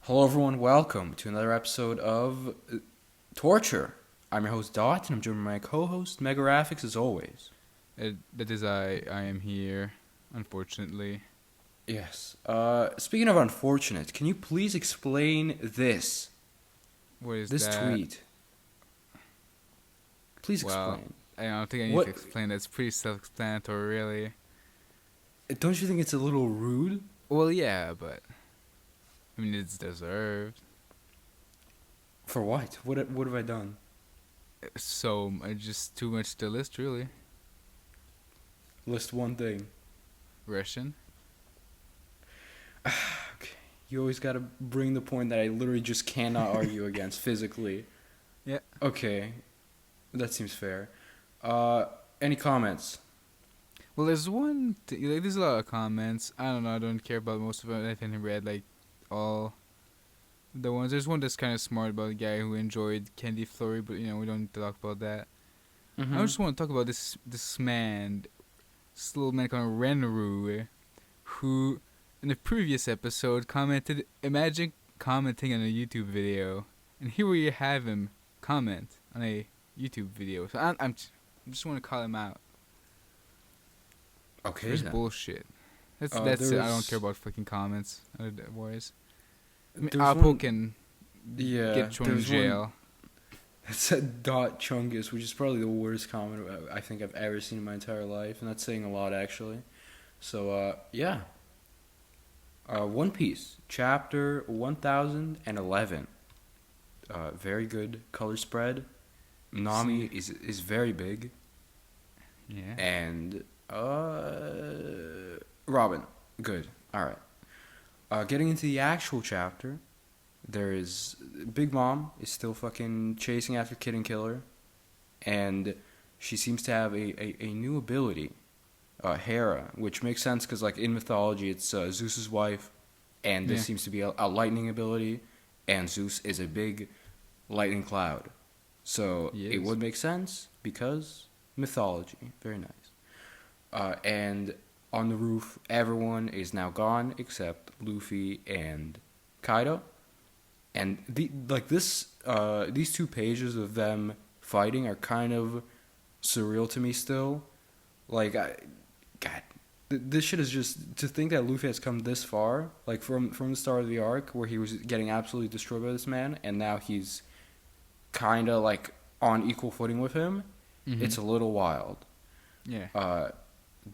Hello, everyone. Welcome to another episode of Torture. I'm your host, Dot, and I'm joined by my co-host, Megaraphics, as always. That is, I am here, unfortunately. Yes. Speaking of unfortunate, can you please explain this? What is This that? tweet. Please Well, explain. I don't think I need What? to explain that. It's pretty self-explanatory, really. Don't you think it's a little rude? Well, yeah, but I mean, it's deserved. For what? What have I done? So, just too much to list, really. List one thing. Russian? Okay. You always gotta bring the point that I literally just cannot argue against physically. Yeah. Okay. That seems fair. Any comments? Well, there's one. There's a lot of comments. I don't know. I don't care about most of them. I think I read all the ones. There's one that's kind of smart about a guy who enjoyed Candy Flurry, but we don't need to talk about that. Mm-hmm. I just want to talk about this man, this little man called Renru, who in the previous episode commented. Imagine commenting on a YouTube video, and here we have him comment on a YouTube video. So I just want to call him out. Okay. There's then. bullshit. That's it. I don't care about fucking comments. Otherwise, I mean, Apple can get thrown in jail. That said Dot Chungus, which is probably the worst comment I think I've ever seen in my entire life, and that's saying a lot actually. So yeah. One Piece, chapter 1011. Very good color spread. Nami is very big. Yeah. And Robin, good. All right. Getting into the actual chapter, there is Big Mom is still fucking chasing after Kid and Killer, and she seems to have a new ability, Hera, which makes sense because like in mythology it's Zeus's wife, and this seems to be a lightning ability, and Zeus is a big lightning cloud, so it would make sense because mythology, very nice. And on the roof, everyone is now gone except Luffy and Kaido. And these 2 pages of them fighting are kind of surreal to me still. Like, this shit is just to think that Luffy has come this far, like from the start of the arc where he was getting absolutely destroyed by this man, and now he's kind of like on equal footing with him. Mm-hmm. It's a little wild. Yeah.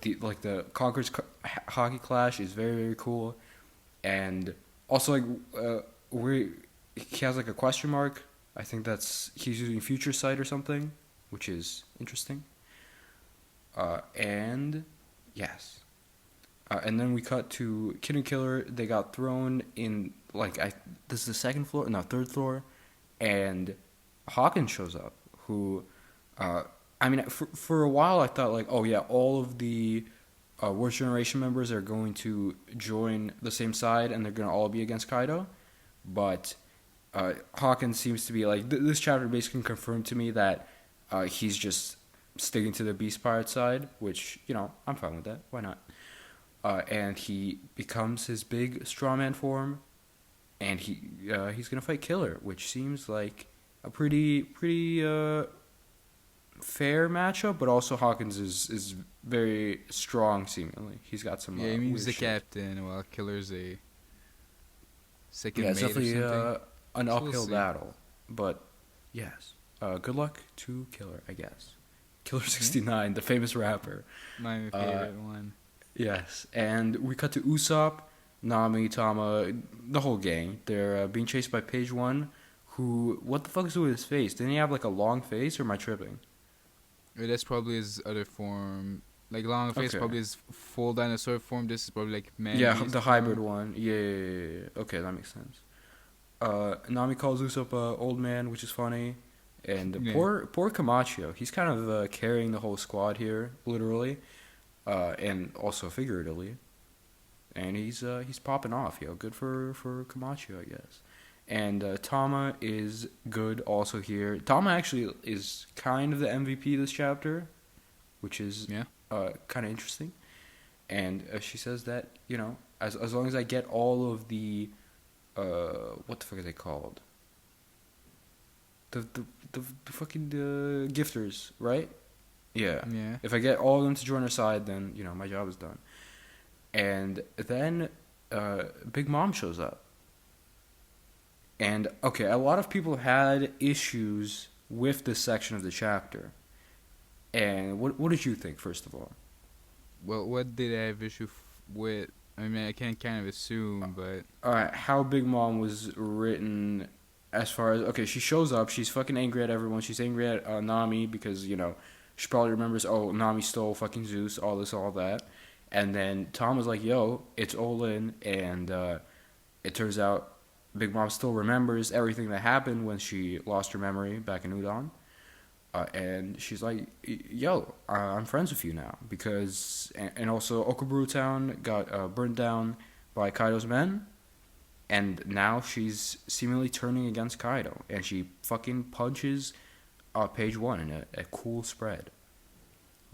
The Conqueror's hockey clash is very, very cool, and also he has like a question mark. I think he's using Future Sight or something, which is interesting. And yes, and then we cut to Kid and Killer. They got thrown in this is the third floor, and Hawkins shows up. Who, I mean, for a while I thought like, oh yeah, all of the Worst Generation members are going to join the same side and they're going to all be against Kaido. But Hawkins seems to be like, this chapter basically confirmed to me that he's just sticking to the Beast Pirate side, which, I'm fine with that. Why not? And he becomes his big strawman form, and he's going to fight Killer, which seems like a pretty fair matchup, but also Hawkins is very strong seemingly. He's got some he means the shit. Captain, while Killer's a second mate. Yeah, it's definitely an uphill battle, but yes. Good luck to Killer, I guess. Killer 69, the famous rapper. My favorite one. Yes, and we cut to Usopp, Nami, Tama, the whole gang. They're being chased by Page 1, who, what the fuck is with his face? Didn't he have like a long face, or am I tripping? That's probably his other form. Like long face, probably his full dinosaur form. This is probably like man. Yeah, the hybrid one. Yeah. Okay, that makes sense. Nami calls Usopp old man, which is funny. And poor Camacho, he's kind of carrying the whole squad here, literally, and also figuratively. And he's popping off, good for Camacho, I guess. And Tama is good also here. Tama actually is kind of the MVP this chapter, which is kind of interesting. And she says that, as long as I get all of the what the fuck are they called? The fucking gifters, right? Yeah. Yeah. If I get all of them to join our side, then my job is done. And then Big Mom shows up. And okay, a lot of people had issues with this section of the chapter. And what did you think, first of all? Well, what did I have issue with? I mean, I can kind of assume, but Alright, how Big Mom was written as far as, okay, she shows up, she's fucking angry at everyone, she's angry at Nami because, she probably remembers, oh, Nami stole fucking Zeus, all this, all that. And then Tom was like, yo, it's Olin, and it turns out Big Mom still remembers everything that happened when she lost her memory back in Udon. And she's like, yo, I'm friends with you now. Because, and also Okaburu Town got burned down by Kaido's men. And now she's seemingly turning against Kaido. And she fucking punches page 1 in a cool spread.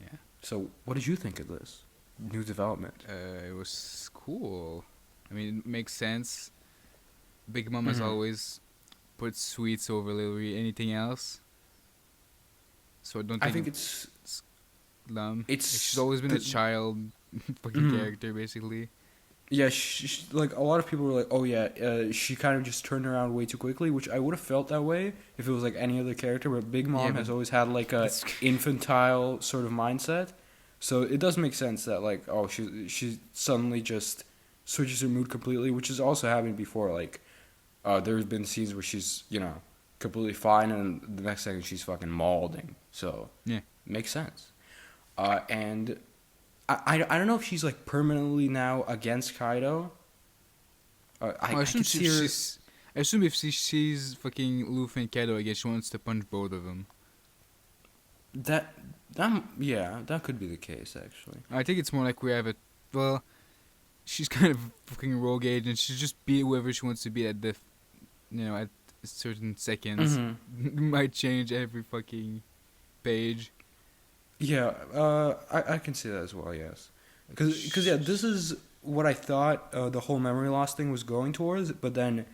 yeah, So, what did you think of this new development? it was cool. I mean, it makes sense. Big Mom has always put sweets over literally anything else. So I don't think it's she's always been a child fucking character, basically. Yeah, like a lot of people were like, oh yeah, she kind of just turned around way too quickly, which I would have felt that way if it was like any other character. But Big Mom has always had like a infantile sort of mindset, so it does make sense that like, oh, she suddenly just switches her mood completely, which has also happened before. Like, there's been scenes where she's completely fine, and the next second she's fucking mauling. So yeah, makes sense. And I don't know if she's like permanently now against Kaido. I assume if she sees fucking Luffy and Kaido, I guess she wants to punch both of them. That could be the case actually. I think it's more like we have she's kind of fucking rogue agent. She's just be whoever she wants to be at at certain seconds. Might change every fucking page. Yeah, I can see that as well. Yes, because yeah, this is what I thought the whole memory loss thing was going towards. But then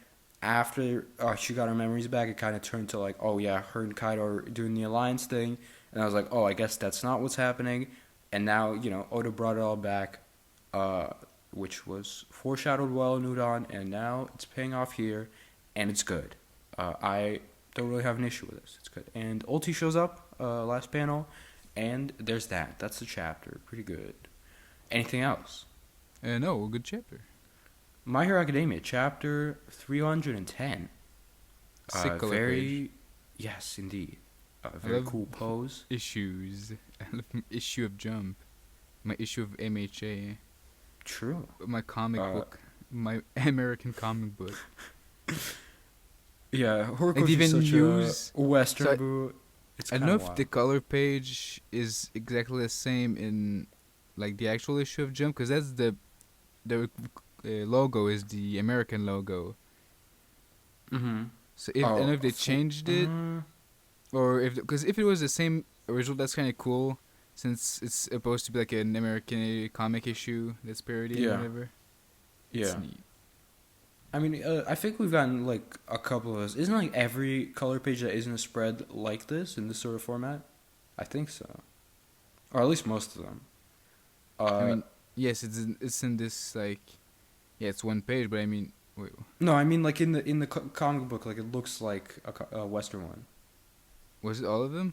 after she got her memories back, it kind of turned to like, oh yeah, her and Kaido are doing the alliance thing, and I was like, oh, I guess that's not what's happening. And now Oda brought it all back, which was foreshadowed well in Udon, and now it's paying off here, and it's good. I don't really have an issue with this. It's good. And Ulti shows up last panel. And there's that. That's the chapter. Pretty good. Anything else? No, good chapter. My Hero Academia, chapter 310. Sick color page. Yes, indeed. Very cool pose. Issues. I love my issue of Jump. My issue of MHA. True. My comic book. My American comic book. Yeah, Horikoshi is such a Western boot. I don't know if the color page is exactly the same in like the actual issue of Jump, because that's the logo is the American logo. So I don't know if they changed it, or because if it was the same original, that's kind of cool, since it's supposed to be like an American comic issue that's parody or whatever. Yeah. It's neat. I mean, I think we've gotten like a couple of those. Isn't like every color page that isn't a spread like this in this sort of format? I think so, or at least most of them. I mean, yes, it's in this like, yeah, it's one page, but I mean, wait. No, I mean like in the comic book, like it looks like a Western one. Was it all of them?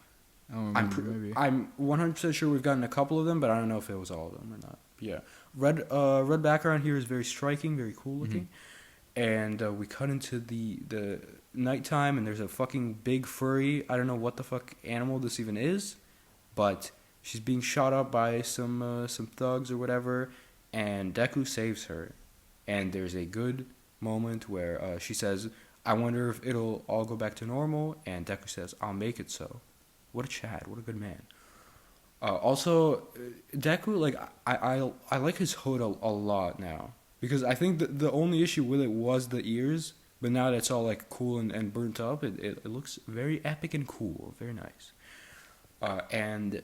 I don't remember. Maybe. I'm 100% sure we've gotten a couple of them, but I don't know if it was all of them or not. Yeah, red background here is very striking, very cool looking. And we cut into the nighttime, and there's a fucking big furry. I don't know what the fuck animal this even is, but she's being shot up by some thugs or whatever, and Deku saves her. And there's a good moment where she says, I wonder if it'll all go back to normal, and Deku says, I'll make it so. What a Chad, what a good man. Also, Deku, like, I like his hood a lot now. Because I think the only issue with it was the ears, but now that it's all like cool and burnt up, it looks very epic and cool, very nice. And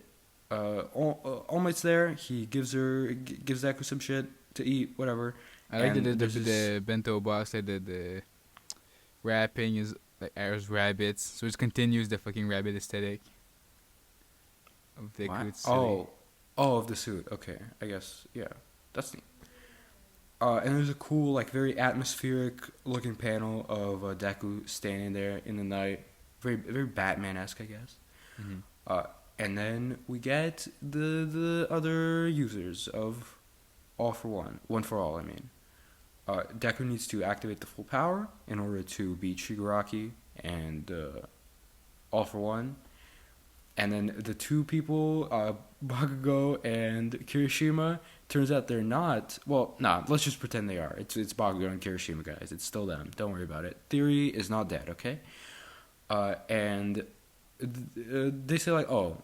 All Might's there. He gives Deku some shit to eat, whatever, I like And the there's this. the bento box. Like the wrapping is like as rabbits, so it continues the fucking rabbit aesthetic of the What? Kutsuri. Oh, of the suit. Okay, I guess yeah, that's neat. And there's a cool, like, very atmospheric looking panel of Deku standing there in the night, very Batman esque, I guess. Mm-hmm. Uh, and then we get the other users of All for One, One for All. I mean, Deku needs to activate the full power in order to beat Shigaraki and All for One. And then the two people, Bakugo and Kirishima, turns out they're not. Well, nah, let's just pretend they are. It's Bakugo and Kirishima, guys. It's still them. Don't worry about it. Theory is not dead, okay? And they say like, oh,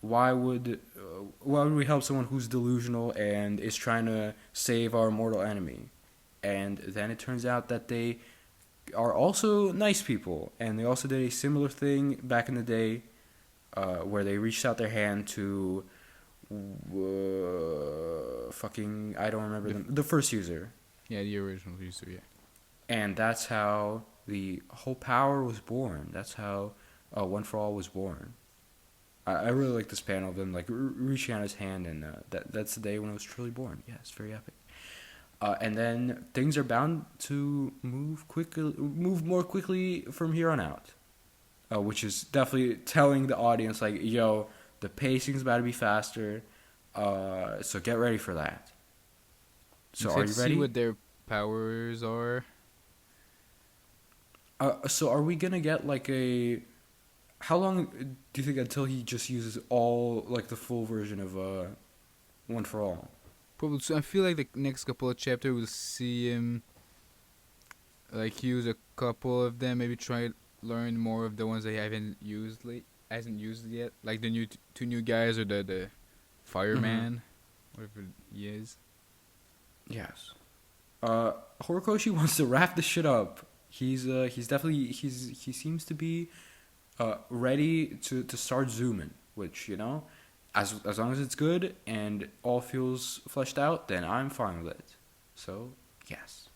why would we help someone who's delusional and is trying to save our mortal enemy? And then it turns out that they are also nice people, and they also did a similar thing back in the day, where they reached out their hand to fucking, I don't remember the first user. Yeah, the original user. Yeah. And that's how the whole power was born. That's how One for All was born. I really like this panel of them like reaching out his hand, and that's the day when it was truly born. Yeah, it's very epic. And then things are bound to move more quickly from here on out, which is definitely telling the audience like, yo, the pacing's about to be faster, so get ready for that. So are you ready? See what their powers are. So are we gonna get like a? How long do you think until he just uses all like the full version of One for All? Probably. So I feel like the next couple of chapters we'll see him like use a couple of them. Maybe try learn more of the ones that he hasn't used yet. Like the two new guys or the fireman, whatever he is. Yes. Horikoshi wants to wrap this shit up. He's definitely he seems to be ready to start zooming, which, you know, as long as it's good and all feels fleshed out, then I'm fine with it. So yes.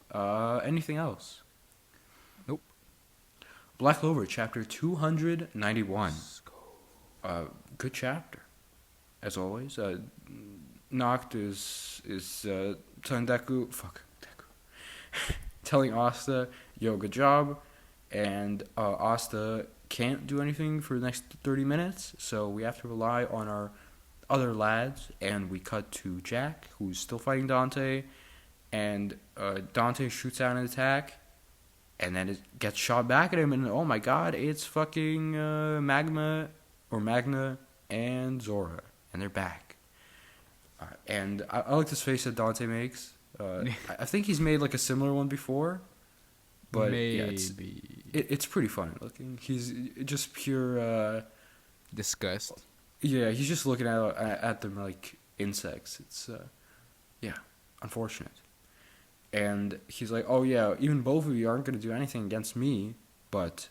Anything else? Nope. Black Clover chapter 291. Good chapter, as always. Noct is telling Deku, telling Asta, yo, good job, and Asta can't do anything for the next 30 minutes, so we have to rely on our other lads, and we cut to Jack, who's still fighting Dante, and Dante shoots out an attack, and then it gets shot back at him, and oh my god, it's fucking Magna and Zora, and they're back. And I like this face that Dante makes. I think he's made like a similar one before, but maybe it's pretty funny looking. He's just pure disgust. Yeah, he's just looking at them like insects. It's unfortunate. And he's like, oh yeah, even both of you aren't gonna do anything against me, but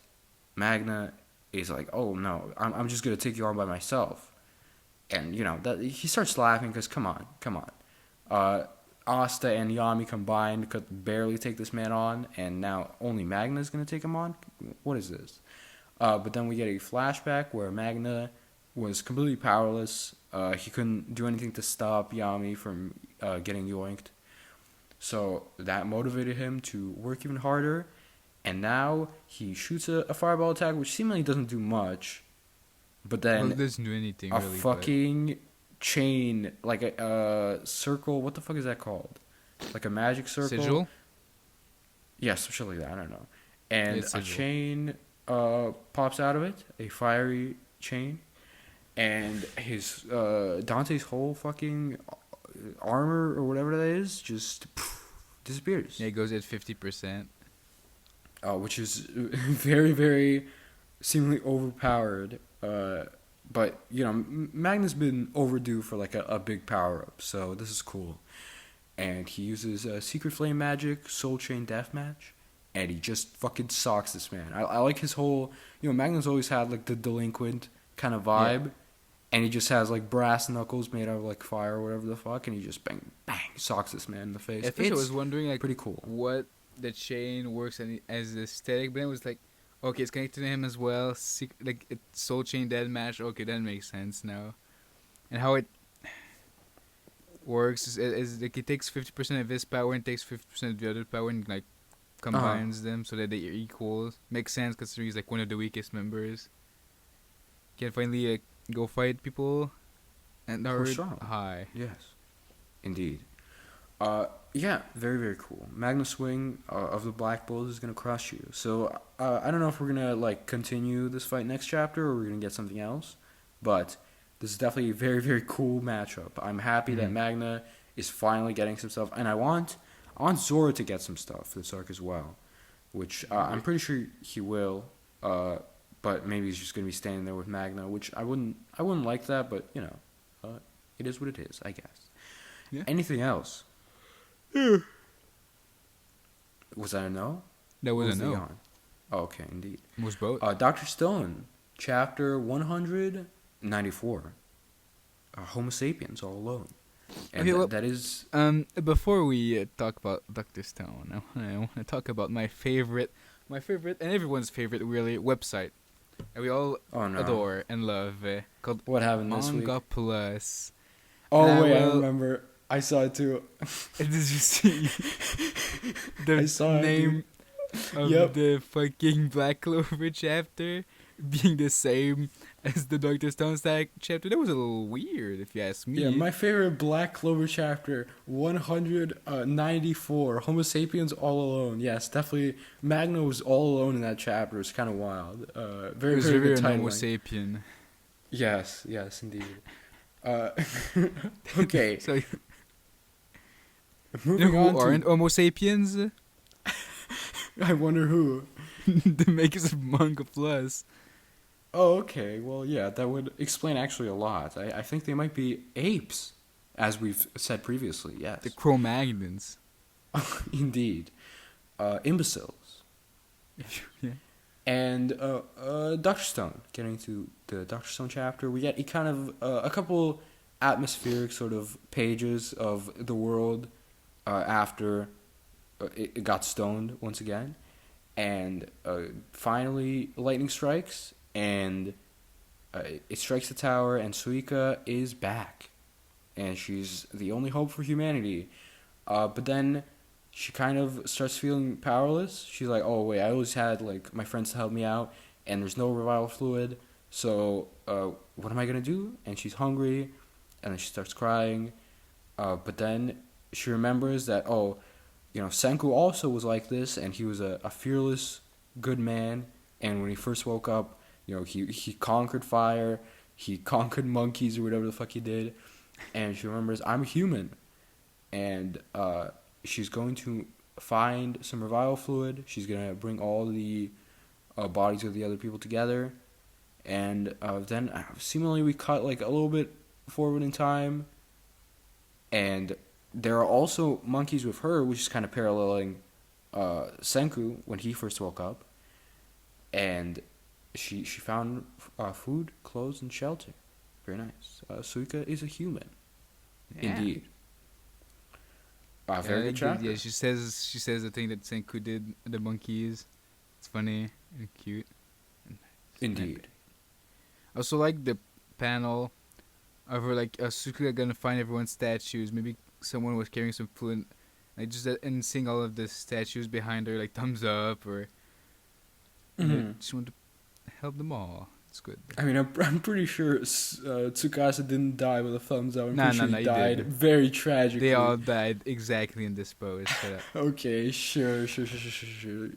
Magna is like, oh no, I'm just gonna take you on by myself. And you know that he starts laughing because come on. Asta and Yami combined could barely take this man on, and now only Magna's gonna take him on. What is this? But then we get a flashback where Magna was completely powerless. He couldn't do anything to stop Yami from getting yoinked. So that motivated him to work even harder, and now he shoots a fireball attack, which seemingly doesn't do much. But then it doesn't do anything. A really, fucking chain, like a circle. What the fuck is that called? Like a magic circle. Sigil. Yeah, some shit like that. I don't know. And a chain pops out of it, a fiery chain, and his Dante's whole fucking armor or whatever that is just disappears. Yeah, it goes at 50%. Which is very, very seemingly overpowered. But, you know, Magna's been overdue for, like, a big power-up, so this is cool. And he uses Secret Flame Magic, Soul Chain Deathmatch, and he just fucking socks this man. I like his whole... You know, Magna's always had, like, the delinquent kind of vibe, and he just has, like, brass knuckles made out of, like, fire or whatever the fuck, and he just bangs socks this man in the face. At first I was wondering like pretty cool. what the chain works as aesthetic, but then it was like, okay, it's connected to him as well. Like it's Soul Chain Deathmatch. Okay, that makes sense now. And how it works is like it takes 50% of his power and takes 50% of the other power and like combines them so that they are equal. Makes sense because he's like one of the weakest members. Can finally go fight people and are high. Yes, indeed. Yeah, very, very cool. Magna Swing of the Black Bulls is gonna crush you. So I don't know if we're gonna like continue this fight next chapter or we're gonna get something else, but this is definitely a very, very cool matchup. I'm happy that Magna is finally getting some stuff, and I want Zora to get some stuff for this arc as well, which I'm pretty sure he will. But maybe he's just gonna be standing there with Magna, which I wouldn't like that, but you know, it is what it is, I guess. Yeah. Anything else? Was that a no? That was a no. Oh, okay, indeed. It was both. Dr. Stone, chapter 194. Homo sapiens all alone. And okay, well, that is... before we talk about Dr. Stone, I want to talk about my favorite, and everyone's favorite, really, website. And we all adore and love, called What happened this week? Manga Plus. Oh, wait, I remember. I saw it too. Did you see the name of the fucking Black Clover chapter being the same as the Dr. Stone chapter? That was a little weird, if you ask me. Yeah, my favorite Black Clover chapter, 194, Homo sapiens all alone. Yes, definitely. Magna was all alone in that chapter. It's kind of wild. Very, very good titling. Homo sapien. Yes, indeed. Okay. So, moving on aren't Homo sapiens? I wonder who. The makers of Manga Plus. Oh, okay. Well, yeah, that would explain actually a lot. I think they might be apes, as we've said previously, yes. The Cro-Magnons. Indeed. Imbeciles. Yeah. And Dr. Stone. Getting to the Dr. Stone chapter, we get a couple atmospheric sort of pages of the world after it got stoned once again. And finally, lightning strikes, and it strikes the tower, and Suika is back. And she's the only hope for humanity. But then she kind of starts feeling powerless. She's like, oh, wait, I always had like my friends to help me out, and there's no revival fluid, so what am I going to do? And she's hungry, and then she starts crying. But then she remembers that, Senku also was like this, and he was a fearless, good man. And when he first woke up, he conquered fire, he conquered monkeys or whatever the fuck he did. And she remembers, I'm human. And she's going to find some revival fluid. She's going to bring all the bodies of the other people together. And then seemingly we cut like a little bit forward in time. And there are also monkeys with her, which is kind of paralleling Senku when he first woke up. And she found food, clothes, and shelter. Very nice. Suika is a human. Yeah. Indeed. Very good chapter. Yeah, she says the thing that Senku did, the monkeys. It's funny and cute. Indeed. I also like the panel of her, like, Suika gonna find everyone's statues. Maybe someone was carrying some food, and and seeing all of the statues behind her, like thumbs up, or she wanted to help them all. It's good. I mean, I'm pretty sure Tsukasa didn't die with a thumbs up. I'm pretty sure he died didn't. Very tragically. They all died exactly in this pose. Okay, sure.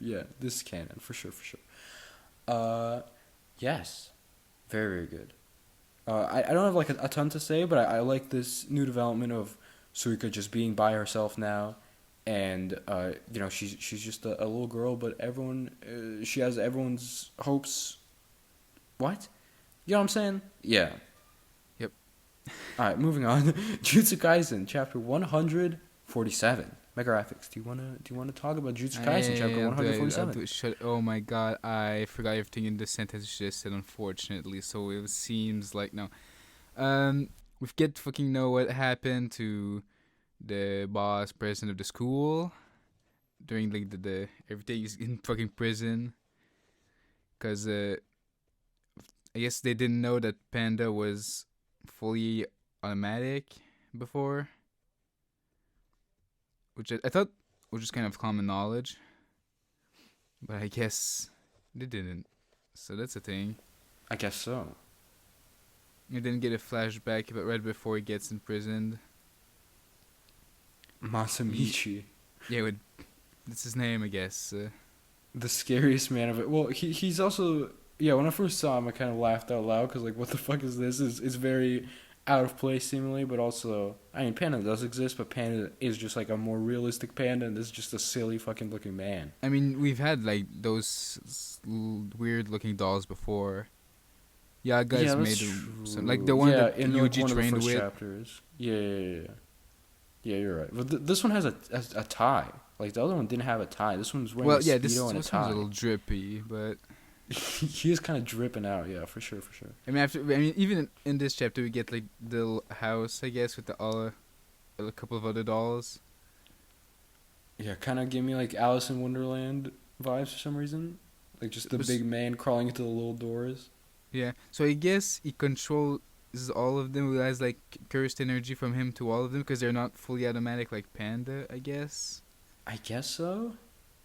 Yeah, this is canon, for sure. Yes. Very, very good. I don't have like a ton to say, but I like this new development of Suika just being by herself now, and she's just a little girl, but she has everyone's hopes. What? You know what I'm saying? Yeah. Yep. All right, moving on. Jujutsu Kaisen, chapter 147. Megaraphics, do you want to talk about Jujutsu Kaisen, chapter 147? Oh my god, I forgot everything in the sentence you just said, unfortunately. So it seems like no. We get to fucking know what happened to the boss president of the school during like the everything is in fucking prison because I guess they didn't know that Panda was fully automatic before, which I thought was just kind of common knowledge, but I guess they didn't. So that's a thing. I guess so. You didn't get a flashback, but right before he gets imprisoned. Masamichi. Yeah, that's his name, I guess. The scariest man of it. Well, he's also... Yeah, when I first saw him, I kind of laughed out loud, because, like, what the fuck is this? It's very out of place, seemingly, but also... I mean, Panda does exist, but Panda is just, like, a more realistic Panda, and this is just a silly fucking looking man. I mean, we've had, like, those weird-looking dolls before. Yaga's made some, like, the one that Yuji trained with. Chapters. Yeah, you're right. But this one has a tie. Like, the other one didn't have a tie. This one's wearing a Speedo and a tie. One's a little drippy, but... He is kind of dripping out, yeah, for sure. I mean, even in this chapter, we get, like, the little house, I guess, with a couple of other dolls. Yeah, kind of gave me, like, Alice in Wonderland vibes for some reason. Like, just the big man crawling into the little doors. Yeah, so I guess he controls all of them. He has, like, cursed energy from him to all of them because they're not fully automatic like Panda, I guess. I guess so.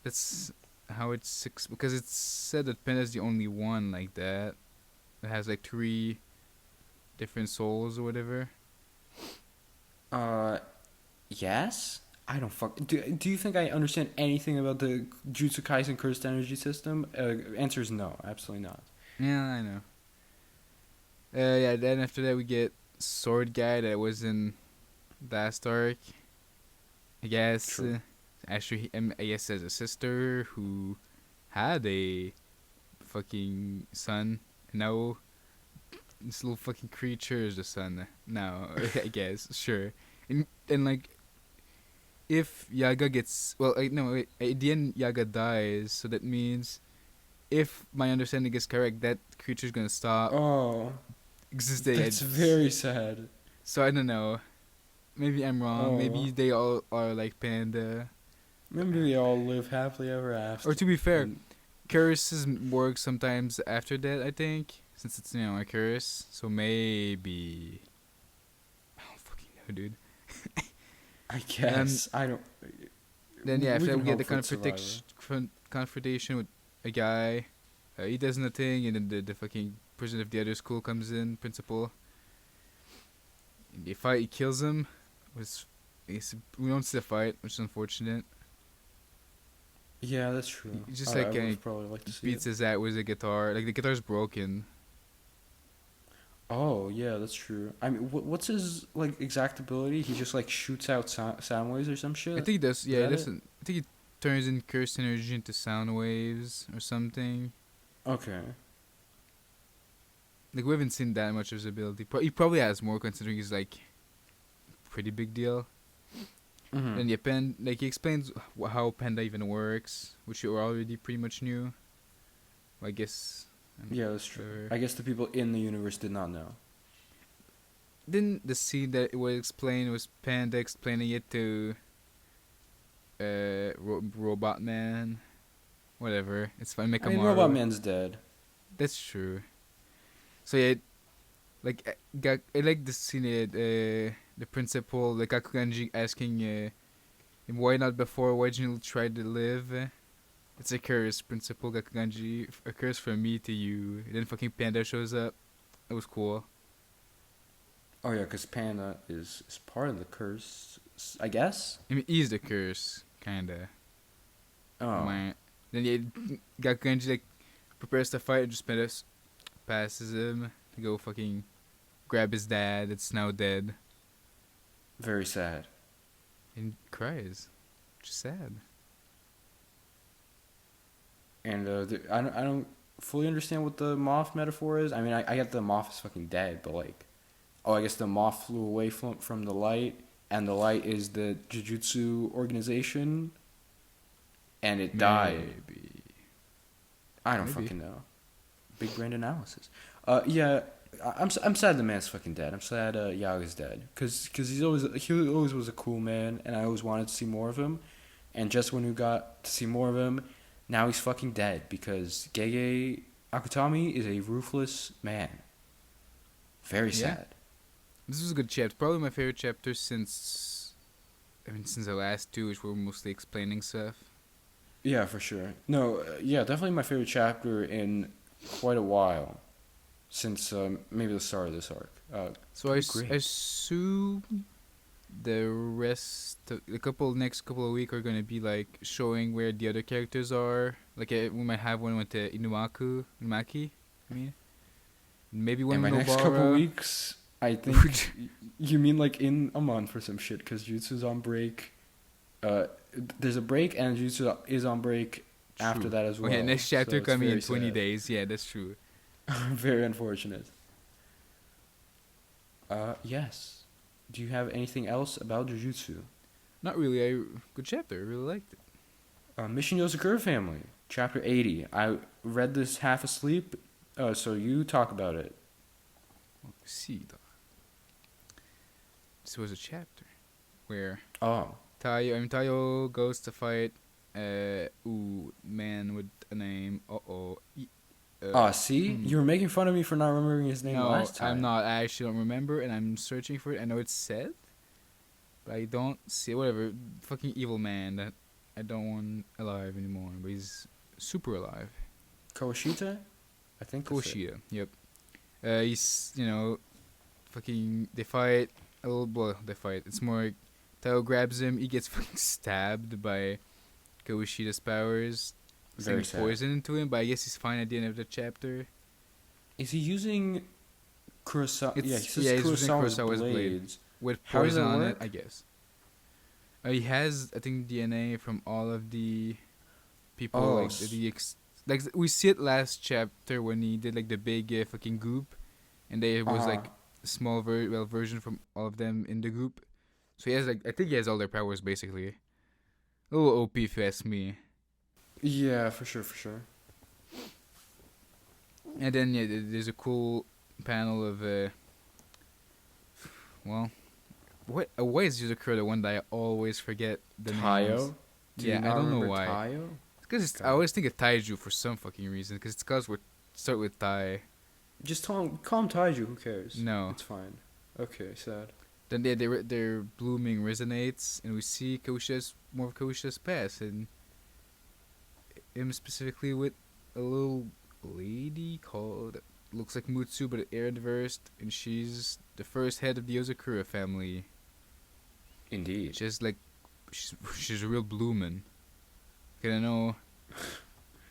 That's how it's... Because it's said that Panda's the only one like that. It has, like, 3 different souls or whatever. Yes? I don't fuck... Do you think I understand anything about the Jujutsu Kaisen cursed energy system? Answer is no, absolutely not. Yeah, I know. Yeah, then after that we get Sword Guy that was in last arc. I guess. Actually, I guess has a sister who had a fucking son. Now, this little fucking creature is the son now, I guess. Sure. And like, if Yaga gets... Well, no, wait. At the end, Yaga dies, so that means... If my understanding is correct, that creature's gonna stop existing. That's very sad. So I don't know. Maybe I'm wrong. Maybe they all are like Panda. Maybe they all live happily ever after. Or to be fair, curses work sometimes after that, I think. Since it's, a curse. So maybe... I don't fucking know, dude. I guess. I don't... Then, yeah, after that we get the confrontation with a guy. He does nothing, and then the fucking president of the other school comes in, principal. In the fight, he kills him. We don't see the fight, which is unfortunate. Yeah, that's true. He just probably like to see beats his ass with a guitar. Like, the guitar's broken. Oh, yeah, that's true. I mean, what's his, like, exact ability? He just, like, shoots out sound waves or some shit? I think he does. Yeah, I think he turns in cursed energy into sound waves or something. Okay. Like, we haven't seen that much of his ability. He probably has more, considering he's, like, pretty big deal. Mm-hmm. And he explains how Panda even works, which you already pretty much knew. Well, I guess... Yeah, that's true. I guess the people in the universe did not know. Then the scene that it was explained was Panda explaining it to Robot Man. Whatever. It's fine. I mean, Robot Man's dead. That's true. So yeah, like I like the scene. The principal, like Gakuganji, asking him why not before? Why didn't you try to live? It's a curse, Principal Gakuganji. A curse from me to you. And then fucking Panda shows up. It was cool. Oh yeah, because Panda is part of the curse, I guess? I mean, he's the curse, kinda. Oh. Then Gakuganji, like, prepares to fight, and just Panda passes him to go fucking grab his dad that's now dead. Very sad. And cries. Which is sad. And I don't fully understand what the moth metaphor is. I mean, I get the moth is fucking dead, but like, I guess the moth flew away from the light, and the light is the Jujutsu organization, and it died. Maybe. I don't fucking know. Big brain analysis. Yeah, I'm sad the man's fucking dead. I'm sad Yaga's dead. Cause he always was a cool man, and I always wanted to see more of him. And just when we got to see more of him, now he's fucking dead because Gege Akutami is a ruthless man. Very sad. This was a good chapter. Probably my favorite chapter since the last two, which were mostly explaining stuff. Yeah, for sure. No, yeah, definitely my favorite chapter in quite a while. Since maybe the start of this arc. So I assume the next couple of weeks are gonna be like showing where the other characters are. Like we might have one with Inumaki. I mean, maybe one in my with next Nobara. couple weeks. I think you mean like in a month or some shit, because Jutsu's on break. There's a break, and Jutsu is on break after that as well. Okay, next chapter so coming in 20 sad. days. Yeah, that's true. Very unfortunate. Yes. Do you have anything else about Jujutsu? Not really. Good chapter. I really liked it. Mission Yozakura Family, chapter 80. I read this half asleep, so you talk about it. See, this was a chapter where Oh. Tayo goes to fight man with a name. See? You were making fun of me for not remembering his name last time. I'm not. I actually don't remember, and I'm searching for it. I know it's said, but I don't see it. Whatever. Fucking evil man that I don't want alive anymore, but he's super alive. Koshita? I think that's it. Koshita, yep. He's, fucking, they fight, they fight. It's more like, Tao grabs him, he gets fucking stabbed by Koshita's powers. Very Sending poison into him, but I guess he's fine at the end of the chapter. Is he using Kurosawa? He's Kurosawa's using Kurosawa's blades. With How does poison it on work? it, I guess. He has, I think, DNA from all of the people, like we see it last chapter when he did like the big fucking group, and there was like a small version from all of them in the group. So he has I think he has all their powers basically. A little OP if you ask me. Yeah, for sure. And then there's a cool panel of why is Yuzakura the one that I always forget the names? Tayo? Yeah, I don't know why. Tayo? Because I always think of Taiju for some fucking reason. Because it's cause we start with Tai. Just call him Taiju, who cares? No. It's fine. Okay, sad. Then their blooming resonates, and we see more of Kawusha's past, and him specifically with a little lady called, looks like Mutsu, but air versed, and she's the first head of the Yozakura family. Indeed. She's a real bloomin'. Gonna know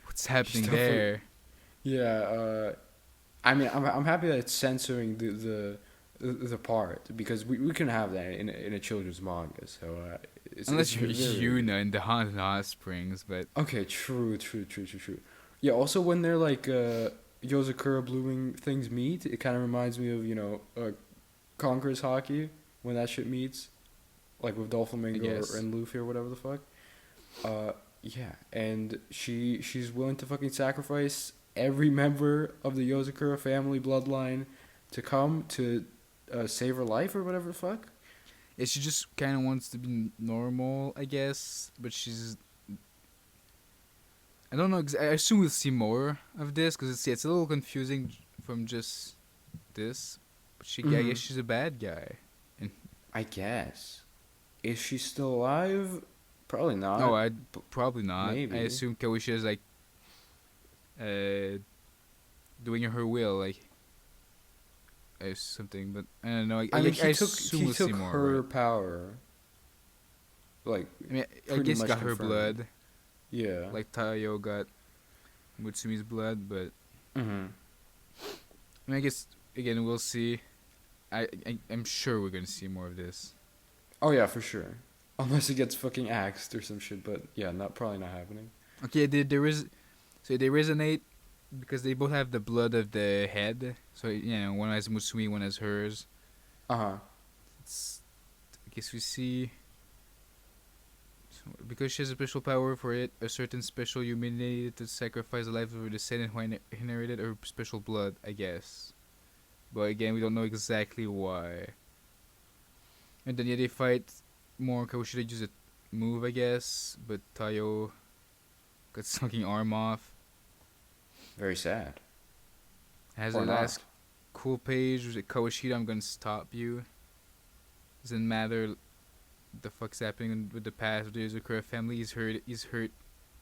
what's happening She's there. Yeah, I mean, I'm happy that it's censoring the part, because we can have that in a children's manga. So Unless you're Yuna in the Haunted Hot Springs, but okay, true. Yeah, also when they're like Yozakura blooming things meet, it kind of reminds me of Conqueror's Hockey when that shit meets, like with Doflamingo and Luffy or whatever the fuck. Yeah, and she's willing to fucking sacrifice every member of the Yozakura family bloodline to come to save her life or whatever the fuck. yeah, she just kind of wants to be normal, I guess. But she's, I don't know. I assume we'll see more of this because it's a little confusing from just this. But I guess she's a bad guy. And I guess. Is she still alive? Probably not. No, probably not. Maybe. I assume Kawisha is like doing her will, like something. But I don't know. I mean, he assume we'll took see more, her right? power. Like, I mean, I pretty guess much got her confirmed. blood. Yeah. Like Tayo got Mutsumi's blood, but I mean, I guess again we'll see. I'm sure we're gonna see more of this. Oh yeah, for sure. Unless it gets fucking axed or some shit, but yeah, probably not happening. Okay, they resonate because they both have the blood of the head. So one has Mutsumi, one has hers. I guess we see. Because she has a special power for it, a certain special human needed to sacrifice the life of her descendant who inherited her special blood, I guess. but again, we don't know exactly why. And then yeah, they fight more. Kawashi use a move, I guess, but Tayo got his fucking arm off. Very sad. Has Or a not. last cool page, was it Kawashita, I'm gonna stop you. Doesn't matter what the fuck's happening with the past with the Yozakura family. He's hurt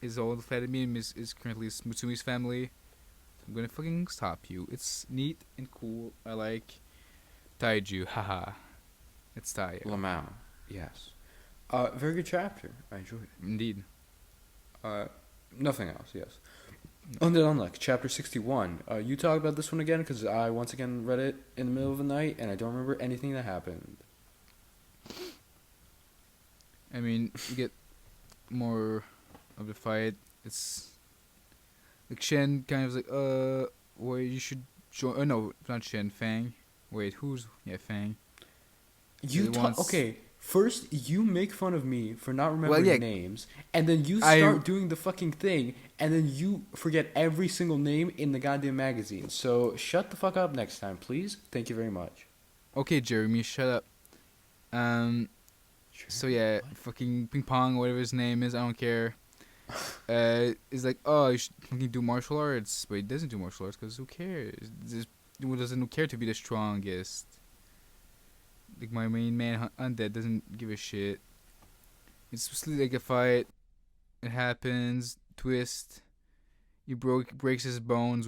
his old family is currently Mutsumi's family. I'm gonna fucking stop you. It's neat and cool. I like Taiju, haha. It's Tayo. Lamau. Yes. Very good chapter. I enjoyed it. Indeed. Nothing else, yes. Undead Unluck, chapter 61. You talk about this one again, because I once again read it in the middle of the night, and I don't remember anything that happened. I mean, you get more of the fight. It's like Shen kind of like, well, you should join. Oh no, not Shen. Fang. Wait, Fang. Okay, first you make fun of me for not remembering names, and then you start doing the fucking thing, and then you forget every single name in the goddamn magazine. So shut the fuck up next time, please. Thank you very much. Okay, Jeremy, shut up. So yeah, fucking Ping Pong, whatever his name is, I don't care. Is like, oh, you should fucking do martial arts, but he doesn't do martial arts because who cares? Who doesn't care to be the strongest? Like my main man Undead doesn't give a shit. It's supposed to be like a fight. It happens. Twist. He breaks his bones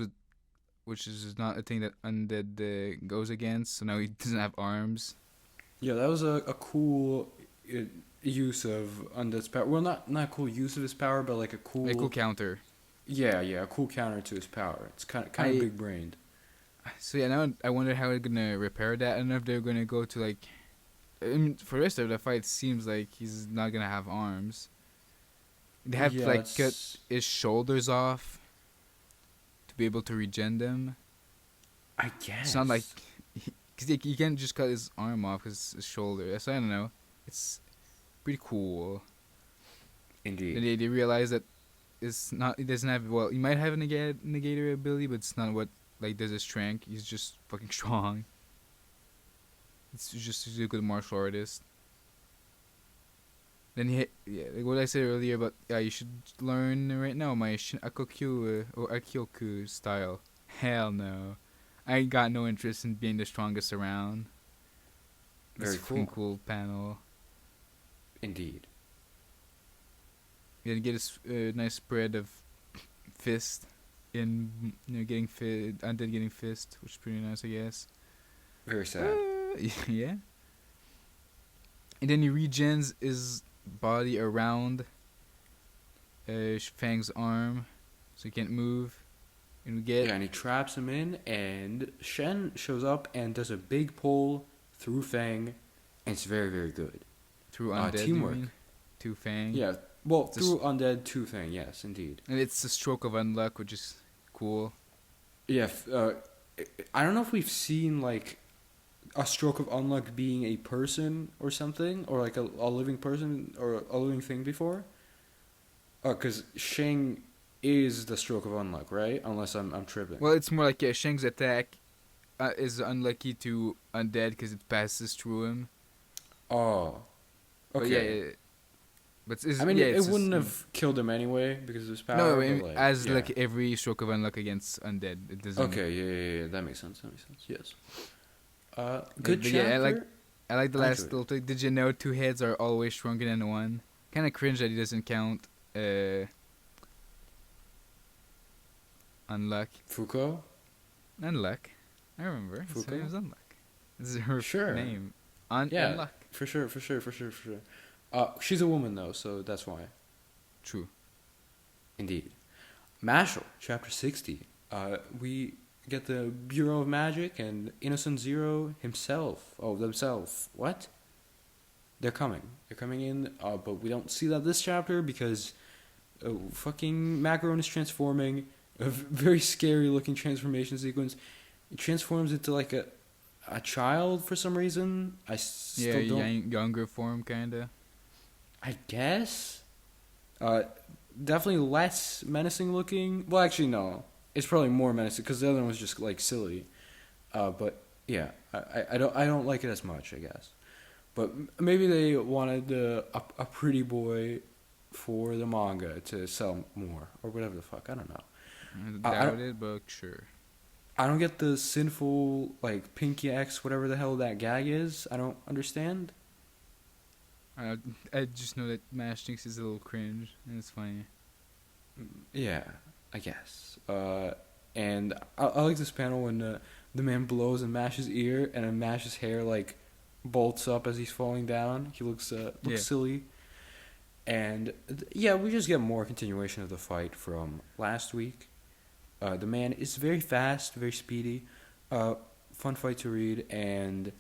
which is not a thing that Undead goes against. So now he doesn't have arms. Yeah, that was a cool use of Undead's power. Well, not a cool use of his power, but like a cool counter. Yeah, a cool counter to his power. It's kind of big brained. So yeah, now I wonder how they're gonna repair that. I don't know if they're gonna go to like. I mean, for the rest of the fight, it seems like he's not gonna have arms. They have to like cut his shoulders off to be able to regen them. I guess. It's not like because you can't just cut his arm off because his shoulder. So I don't know. It's pretty cool. Indeed. And they realize that it's not. He doesn't have. Well, he might have a negator ability, but it's not what. Like, does his strength. He's just fucking strong. He's a good martial artist. Then like what I said earlier about, you should learn right now my Akokyu or Akyoku style. Hell no. I ain't got no interest in being the strongest around. Very fucking cool panel. Indeed. Then get a nice spread of fist. In getting Undead getting fist, which is pretty nice, I guess. Very sad. Yeah. And then he regens his body around Fang's arm, so he can't move. And we get and he traps him in, and Shen shows up and does a big pull through Fang, and it's very, very good. Through Undead, teamwork. You mean? To Fang. Yeah. Well, through Undead to Fang, yes, indeed. And it's a stroke of unluck, which is cool. Yeah, I don't know if we've seen, like, a stroke of unluck being a person or something, or, like, a living person or a living thing before. Because Shang is the stroke of unluck, right? Unless I'm tripping. Well, it's more like, Shang's attack is unlucky to Undead because it passes through him. Oh. Okay. But But it wouldn't have killed him anyway because of his power. No, I mean, like every stroke of unluck against undead, it doesn't. Okay, yeah, that makes sense. Yes. Good chapter. Yeah, I like the last little thing. Did you know 2 heads are always stronger than 1? Kind of cringe that he doesn't count unluck. Fuko. Unluck. I remember. His name is Unluck. This is her name. Yeah, Unluck. For sure. She's a woman though, so that's why. True. Indeed. Mashle, chapter 60. We get the Bureau of Magic and Innocent Zero himself. Oh, themselves. What? They're coming. They're coming in, but we don't see that this chapter because fucking Macaron is transforming. A very scary looking transformation sequence. It transforms into like a child for some reason. I still don't... younger form, kinda. I guess. Definitely less menacing looking. Well, actually, no. It's probably more menacing because the other one was just like silly. But yeah, I don't like it as much, I guess. But maybe they wanted a pretty boy for the manga to sell more or whatever the fuck. I don't know. I doubt it, but sure. I don't get the sinful like Pinky X whatever the hell that gag is. I don't understand. I just know that Mash thinks it's a little cringe, and it's funny. Yeah, I guess. And I like this panel when the man blows in Mash's ear, and then Mash's hair like bolts up as he's falling down. He looks silly. And yeah, we just get more continuation of the fight from last week. The man is very fast, very speedy. Fun fight to read, and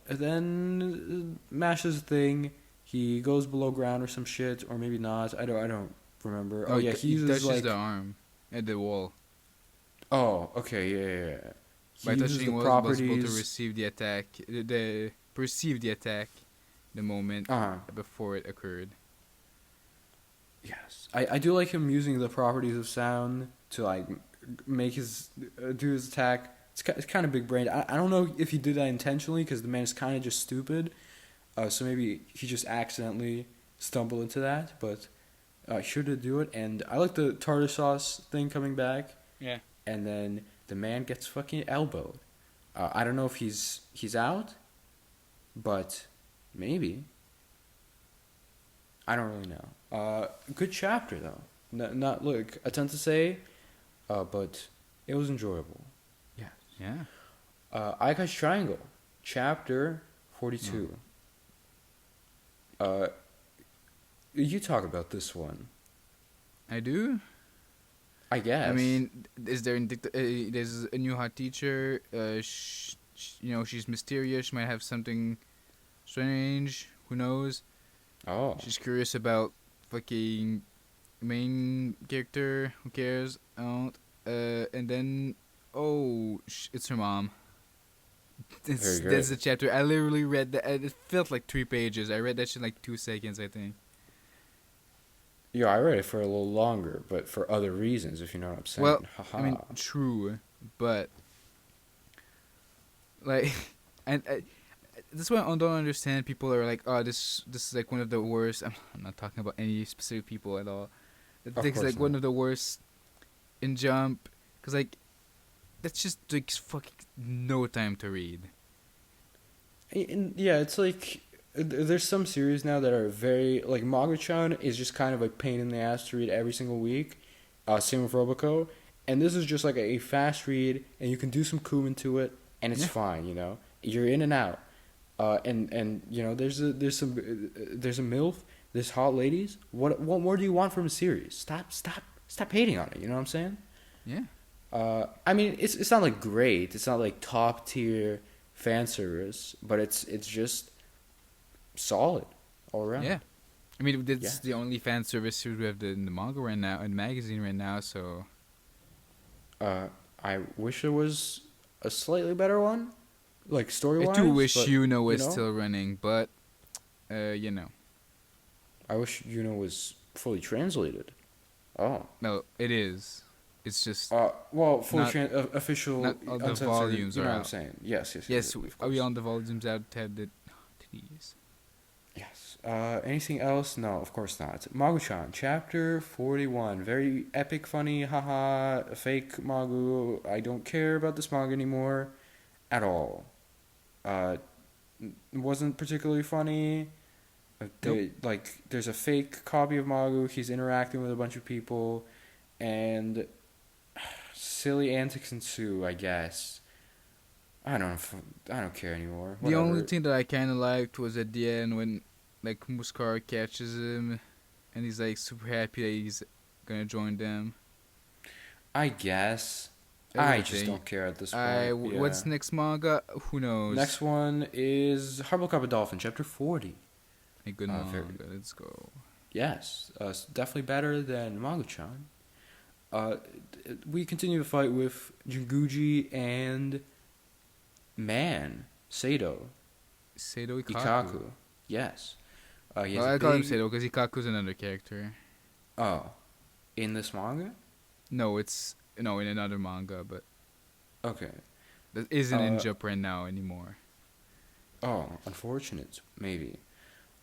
then Mash's thing. He goes below ground or some shit, or maybe not. I don't remember. Oh yeah, he uses touches like the arm at the wall. Oh, okay, yeah. He By uses touching the was properties able to receive the attack, perceive the attack, the moment before it occurred. Yes, I do like him using the properties of sound to like make his do his attack. It's kind of big brained. I don't know if he did that intentionally because the man is kind of just stupid. So maybe he just accidentally stumbled into that, but sure to do it. And I like the tartar sauce thing coming back. Yeah. And then the man gets fucking elbowed. I don't know if he's out, but maybe. I don't really know. Good chapter though. Not look a ton to say, but it was enjoyable. Yes. Yeah. Ayakashi Triangle, chapter 42. You talk about this one. I do. I guess. I mean, is there there's a new hot teacher? She's mysterious. She might have something strange. Who knows? Oh. She's curious about fucking main character. Who cares? And then it's her mom. That's the chapter. I literally read that. It felt like 3 pages. I read that shit in like 2 seconds, I think. Yeah, I read it for a little longer, but for other reasons, if you know what I'm saying. Well, I mean, true, but like, and that's why I don't understand. People are like, "Oh, this is like one of the worst." I'm not talking about any specific people at all. I think it's like one of the worst in Jump, because like that's just like fucking no time to read. Yeah, it's like there's some series now that are very like Magu-chan is just kind of a pain in the ass to read every single week. Same with Roboco, and this is just like a fast read, and you can do some Kuman to it, and it's fine. You know, you're in and out. And you know, there's a MILF, there's hot ladies. What more do you want from a series? Stop hating on it. You know what I'm saying? Yeah. I mean, it's not like great. It's not like top tier fan service, but it's just solid all around. Yeah. I mean, it's the only fan service series we have in the manga right now, and magazine right now. So. I wish there was a slightly better one. Like story-wise, I do wish Yuno was still running, but you know. I wish Yuno was fully translated. Oh. No, it is. It's just. Well, fully official. Not all the volumes you know are what out. I'm saying? Yes. Yes, are we on the volumes out? Tab the titties. Yes. Anything else? No, of course not. Magu-chan, chapter 41. Very epic, funny, haha, fake Magu. I don't care about this manga anymore at all. Wasn't particularly funny. There's a fake copy of Magu. He's interacting with a bunch of people, and silly antics ensue, I guess. I don't care anymore. Whatever. The only thing that I kind of liked was at the end when, like, Muskar catches him, and he's like super happy that he's gonna join them. I guess. I just don't care at this point. What's next manga? Who knows? Next one is Cop And Dolphin, chapter 40. A good manga. Let's go. Yes, definitely better than Magu-chan. We continue to fight with Jinguji and Sato Ikaku. Yes. I call him Sato because Ikaku's another character. Oh. In this manga? No, in another manga, but... Okay. that isn't in Jump right now anymore. Oh, unfortunate, maybe.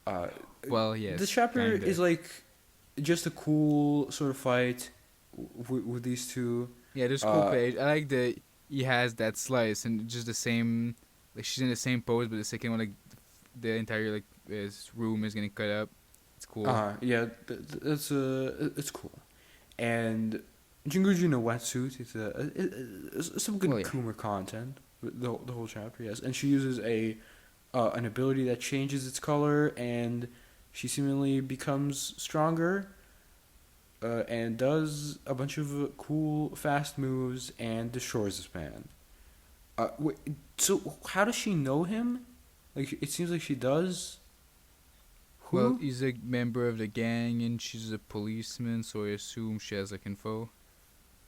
Uh, Well, yes. this chapter kinda. is like just a cool sort of fight with these two. Yeah, there's cool page. I like that he has that slice and just the same. Like she's in the same pose, but the second one, like the entire like this room is getting cut up. It's cool. Yeah, it's cool, and Jinguji in a wetsuit. It's some good Coomer content. The whole chapter, yes, and she uses an ability that changes its color, and she seemingly becomes stronger. And does a bunch of cool, fast moves and destroys this man. Wait, so how does she know him? Like, it seems like she does. Who? Well, he's a member of the gang, and she's a policeman, so I assume she has like info.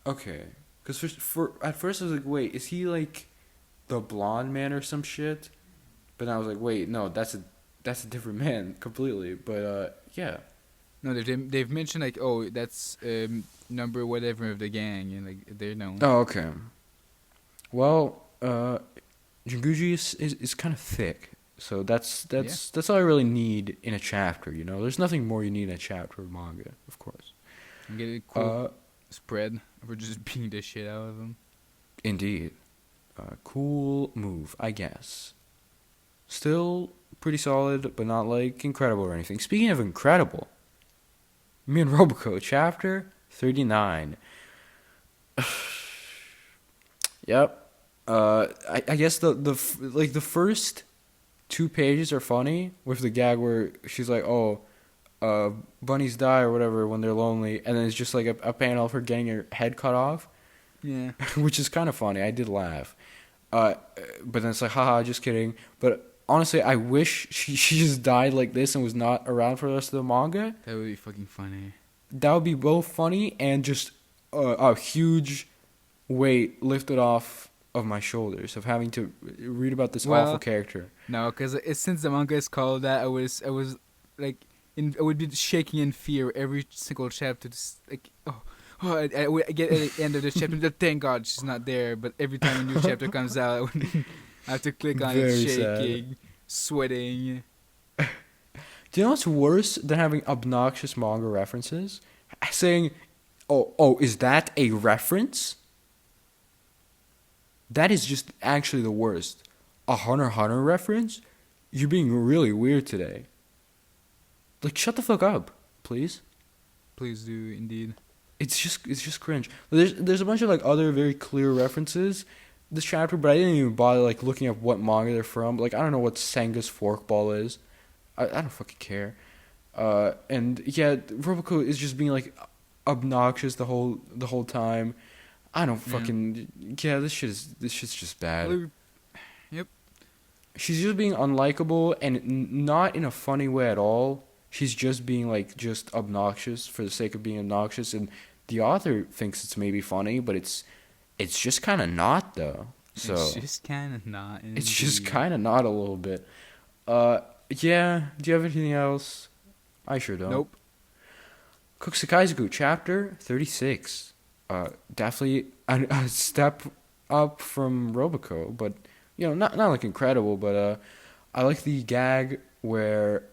Okay, because at first I was like, wait, is he like the blonde man or some shit? But then I was like, wait, no, that's a different man completely. But yeah. No, they've mentioned like, oh, that's number whatever of the gang, and like they're known. Oh, okay. Well, Jinguji is kind of thick, so that's all I really need in a chapter. You know, there's nothing more you need in a chapter of manga, of course. And get a cool spread for just beating the shit out of them. Indeed, cool move, I guess. Still pretty solid, but not like incredible or anything. Speaking of incredible. Me and Roboco, chapter 39. Yep. I guess the first 2 pages are funny with the gag where she's like, oh, bunnies die or whatever when they're lonely, and then it's just like a panel of her getting her head cut off. Yeah. Which is kind of funny. I did laugh. But then it's like, haha, just kidding. But honestly, I wish she just died like this and was not around for the rest of the manga. That would be fucking funny. That would be both funny and just a huge weight lifted off of my shoulders of having to read about this awful character. No, because since the manga is called that, I was like, I would be shaking in fear every single chapter. Just like, I get at the end of the chapter, thank God she's not there. But every time a new chapter comes out, I have to click on it, shaking, sweating. Do you know what's worse than having obnoxious manga references? Saying, oh, is that a reference? That is just actually the worst. A Hunter x Hunter reference? You're being really weird today. Like, shut the fuck up, please. Please do, indeed. It's just cringe. There's a bunch of like other very clear references this chapter, but I didn't even bother like looking up what manga they're from. Like, I don't know what Senga's forkball is. I don't fucking care. And yeah, Roboco is just being like obnoxious the whole time. I don't fucking this shit's just bad. Yep. She's just being unlikable and not in a funny way at all. She's just being like just obnoxious for the sake of being obnoxious, and the author thinks it's maybe funny, but it's just kind of not though. So it's just kind of not. It's just kind of not a little bit. Yeah. Do you have anything else? I sure don't. Nope. Kokosei Kazoku, chapter 36. Definitely a step up from Roboco, but you know, not like incredible. But I like the gag where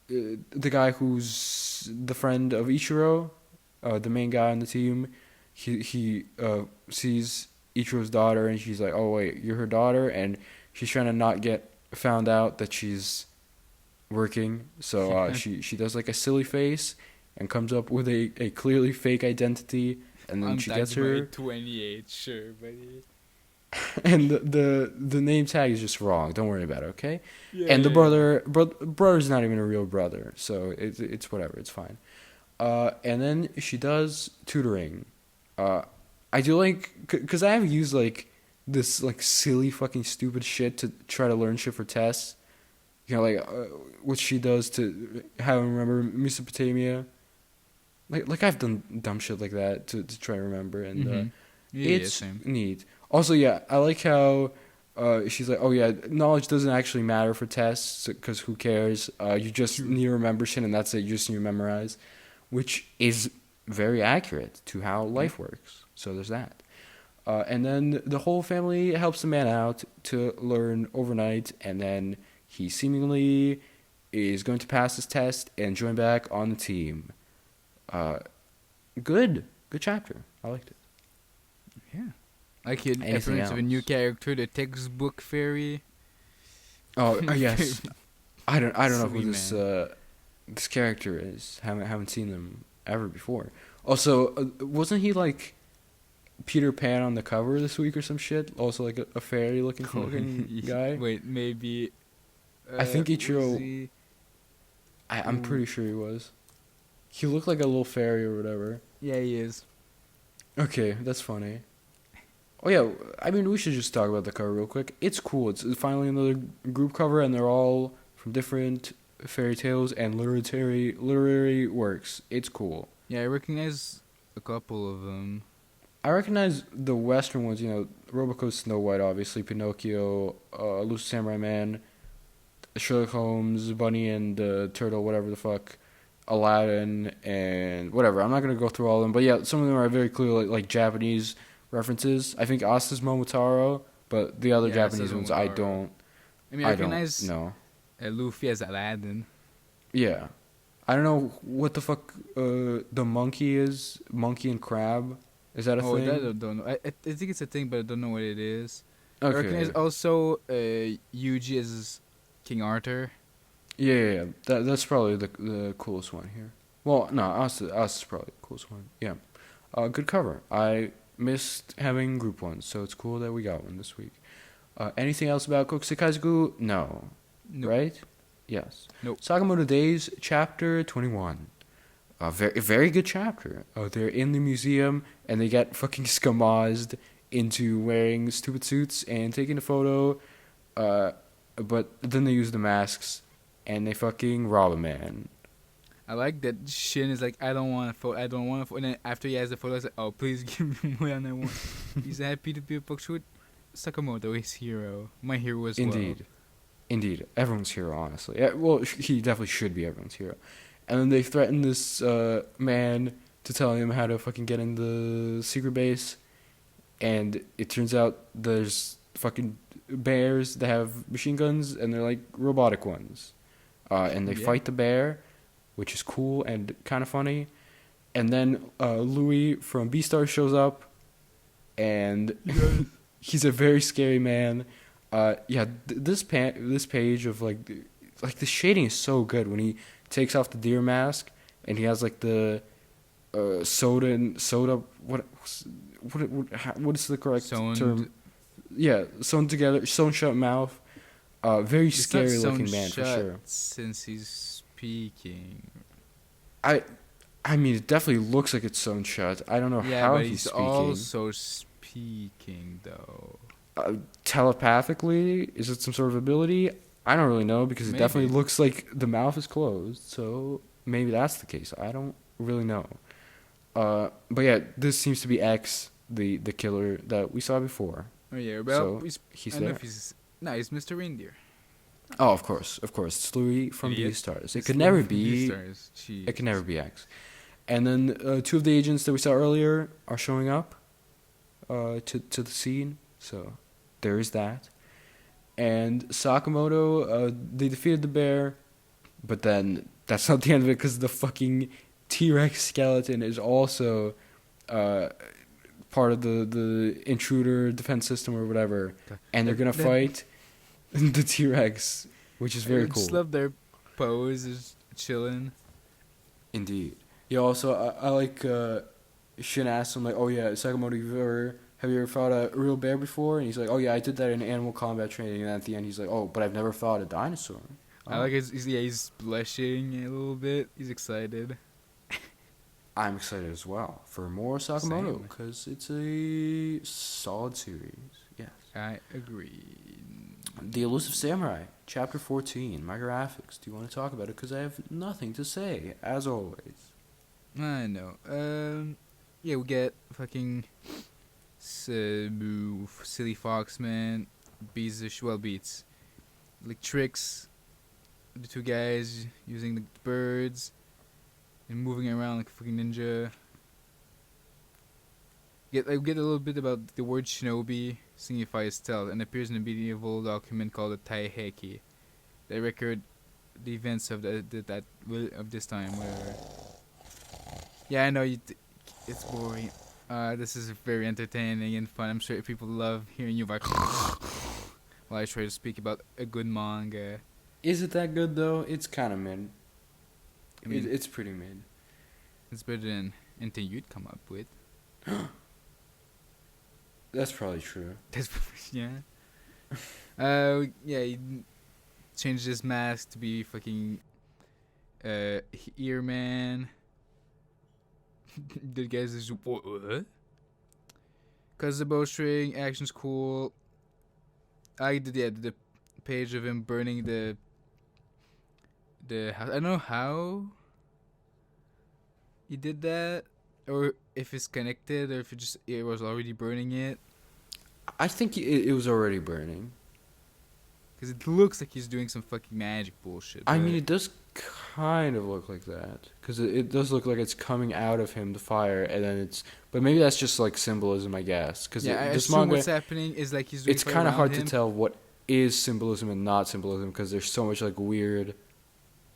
the guy who's the friend of Ichiro, the main guy on the team, he sees Ichiro's daughter, and she's like, "Oh wait, you're her daughter," and she's trying to not get found out that she's working, so she does like a silly face and comes up with a clearly fake identity, and then she gets her 28, sure, buddy. And the name tag is just wrong. Don't worry about it, okay? Yeah, and the brother's not even a real brother, so it's whatever, it's fine. And then she does tutoring. I do like, because I have used like this like silly fucking stupid shit to try to learn shit for tests. You know, like what she does to have him remember Mesopotamia. Like I've done dumb shit like that to try to remember, and it's neat. Also, yeah, I like how she's like, oh yeah, knowledge doesn't actually matter for tests because who cares? You just need to remember shit, and that's it. You just need to memorize, which is very accurate to how life works. So there's that. And then the whole family helps the man out to learn overnight, and then he seemingly is going to pass his test and join back on the team. Good chapter. I liked it. Yeah. Like it Anything appearance of a new else? character, the textbook fairy. Oh, yes. I don't know Silly who this character is. Haven't seen them ever before. Also, wasn't he like Peter Pan on the cover this week or some shit? Also like a fairy looking fucking guy. Wait, maybe. I think Ichiro. was he- I'm pretty sure he was. He looked like a little fairy or whatever. Yeah, he is. Okay, that's funny. Oh yeah, I mean we should just talk about the cover real quick. It's cool. It's finally another group cover, and they're all from different fairy tales and literary works. It's cool. Yeah, I recognize a couple of them. I recognize the Western ones. You know, Roboco, Snow White, obviously, Pinocchio, Elusive Samurai Man, Sherlock Holmes, Bunny and the Turtle, whatever the fuck, Aladdin, and whatever. I'm not gonna go through all of them, but yeah, some of them are very clearly like Japanese references. I think Asta's Momotaro, but the other Yeah, Japanese Asta's ones I Momotaro. don't. I mean, I I recognize don't know. Luffy as Aladdin. Yeah, I don't know what the fuck the monkey is. Monkey and crab. Is that a Oh, thing? that I don't know. I think it's a thing, but I don't know what it is. I Okay. recognize also Yuji as King Arthur. Yeah. That's probably the coolest one here. Well, no, Asta's probably the coolest one. Yeah. Good cover. I missed having group ones, so it's cool that we got one this week. Anything else about Kokosei Kazoku? No. Nope. Right? Yes. Nope. Sakamoto Days, chapter 21. A very good chapter. They're in the museum, and they get fucking skamazed into wearing stupid suits and taking a photo. But then they use the masks, and they fucking rob a man. I like that Shin is like, I don't want a photo. I don't want a photo. And then after he has the photo, he's like, oh, please give me more than I want. He's happy to be a picture with Sakamoto, his hero. My hero as well. Indeed. Everyone's hero, honestly. Yeah, well, he definitely should be everyone's hero. And then they threaten this man to tell him how to fucking get in the secret base. And it turns out there's fucking bears that have machine guns, and they're like robotic ones. And they fight the bear, which is cool and kind of funny. And then Louis from Beastar shows up, and he's a very scary man. This page of like the shading is so good when he takes off the deer mask and he has like the soda. What is the correct term? Yeah, sewn together, sewn shut mouth. Very scary looking man for sure. Since he's speaking. I mean, it definitely looks like it's sewn shut. I don't know how but he's speaking. also speaking though. Telepathically, is it some sort of ability? I don't really know because it definitely looks like the mouth is closed. So maybe that's the case. I don't really know. But yeah, this seems to be X, the killer that we saw before. Oh yeah, well, so he's I don't know there. if he's he's Mr. Reindeer. Oh, of course, it's Flurry from Beastars. It could Flurry never from be. Beastars. It could never be X. And then 2 of the agents that we saw earlier are showing up to the scene. So there is that. And Sakamoto, they defeated the bear, but then that's not the end of it because the fucking T-Rex skeleton is also part of the intruder defense system or whatever, and they're gonna fight the T-Rex, which is very cool. I just love their pose, is chilling. Indeed. Yeah. Also, I like Shin asked him like, "Oh yeah, Sakamoto, have you ever fought a real bear before?" And he's like, "Oh yeah, I did that in animal combat training." And at the end, he's like, "Oh, but I've never fought a dinosaur." Oh. I like he's blushing a little bit. He's excited. I'm excited as well for more Sakamoto because it's a solid series. Yes. I agree. The Elusive Samurai, Chapter 14, my graphics. Do you want to talk about it? Because I have nothing to say, as always. I know. Yeah, we get fucking silly Foxman, beats. Like tricks, the 2 guys using the birds and moving around like a fucking ninja. get a little bit about the word shinobi signifies stealth and appears in a medieval document called the Taiheki. They record the events of of this time. Whatever. Yeah, I know it's boring. This is very entertaining and fun. I'm sure people love hearing you like while I try to speak about a good manga. Is it that good though? It's kind of mid. I mean, it's pretty mid. it's better than anything you'd come up with. That's probably true. That's yeah. Yeah. He changed his mask to be fucking ear man. The guys is what? Cause the bowstring action's cool. I did the page of him burning the house. I don't know how he did that, or if it's connected, or if it was already burning it. I think it was already burning. Cause it looks like he's doing some fucking magic bullshit. I mean, it does kind of look like that. Because it does look like it's coming out of him, the fire, and then it's... But maybe that's just, like, symbolism, I guess. Cause yeah, I this assume manga, what's happening is, like, he's doing it's kind of hard to tell what is symbolism and not symbolism, because there's so much, like, weird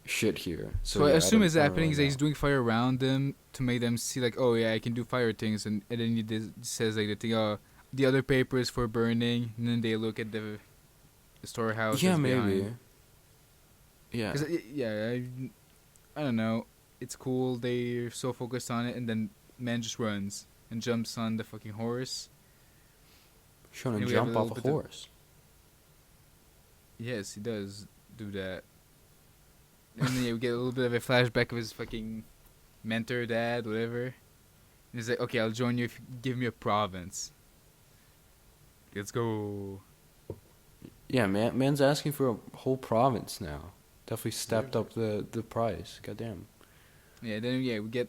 shit here. So yeah, I assume what's I don't happening really is that he's know. doing fire around them to make them see, like, oh, yeah, I can do fire things. And then he says, like, the thing, oh, the other paper is for burning. And then they look at the storehouse. Yeah, that's maybe. behind. Yeah. Yeah, I don't know. It's cool. They're so focused on it, and then man just runs and jumps on the fucking horse. Shonen And we Jump have a off little a bit of- horse. Yes, he does do that. And then you get a little bit of a flashback of his fucking mentor, dad, whatever. And he's like, okay, I'll join you if you give me a province. Let's go. Yeah, man's asking for a whole province now. Definitely stepped up the price. Goddamn. Yeah, then we get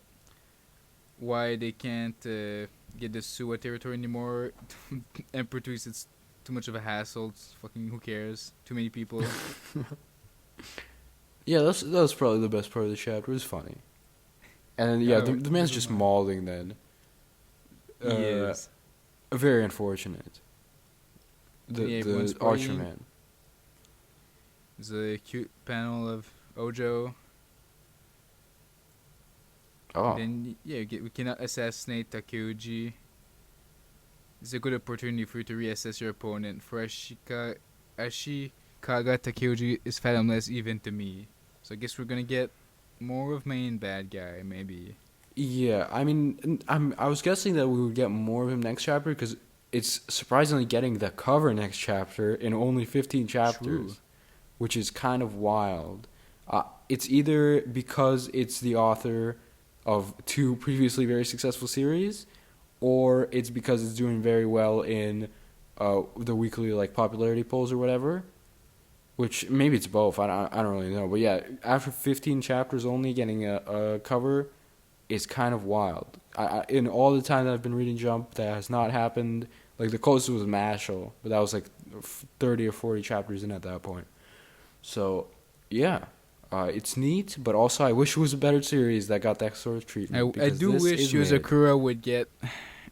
why they can't get the Suwa territory anymore. Emperor thinks it's too much of a hassle. It's fucking who cares? Too many people. Yeah, that was probably the best part of the chapter. It was funny. And then, yeah, the man's just mauling then. Yes. Very unfortunate. The everyone's Archer praying. Man. There's a cute panel of Ojo. Oh. Then we cannot assassinate Takeuji. It's a good opportunity for you to reassess your opponent. For Ashikaga Takeuji is fathomless even to me. So I guess we're gonna get more of main bad guy, maybe. Yeah, I mean, I was guessing that we would get more of him next chapter because it's surprisingly getting the cover next chapter in only 15 chapters, True. which is kind of wild. It's either because it's the author of 2 previously very successful series, or it's because it's doing very well in the weekly like popularity polls or whatever. Which maybe it's both. I don't really know. But yeah, after 15 chapters only getting a cover is kind of wild. In all the time that I've been reading Jump, that has not happened. Like the closest was Mashle, but that was like 30 or 40 chapters in at that point. So yeah, it's neat. But also, I wish it was a better series that got that sort of treatment. I do wish Yozakura would get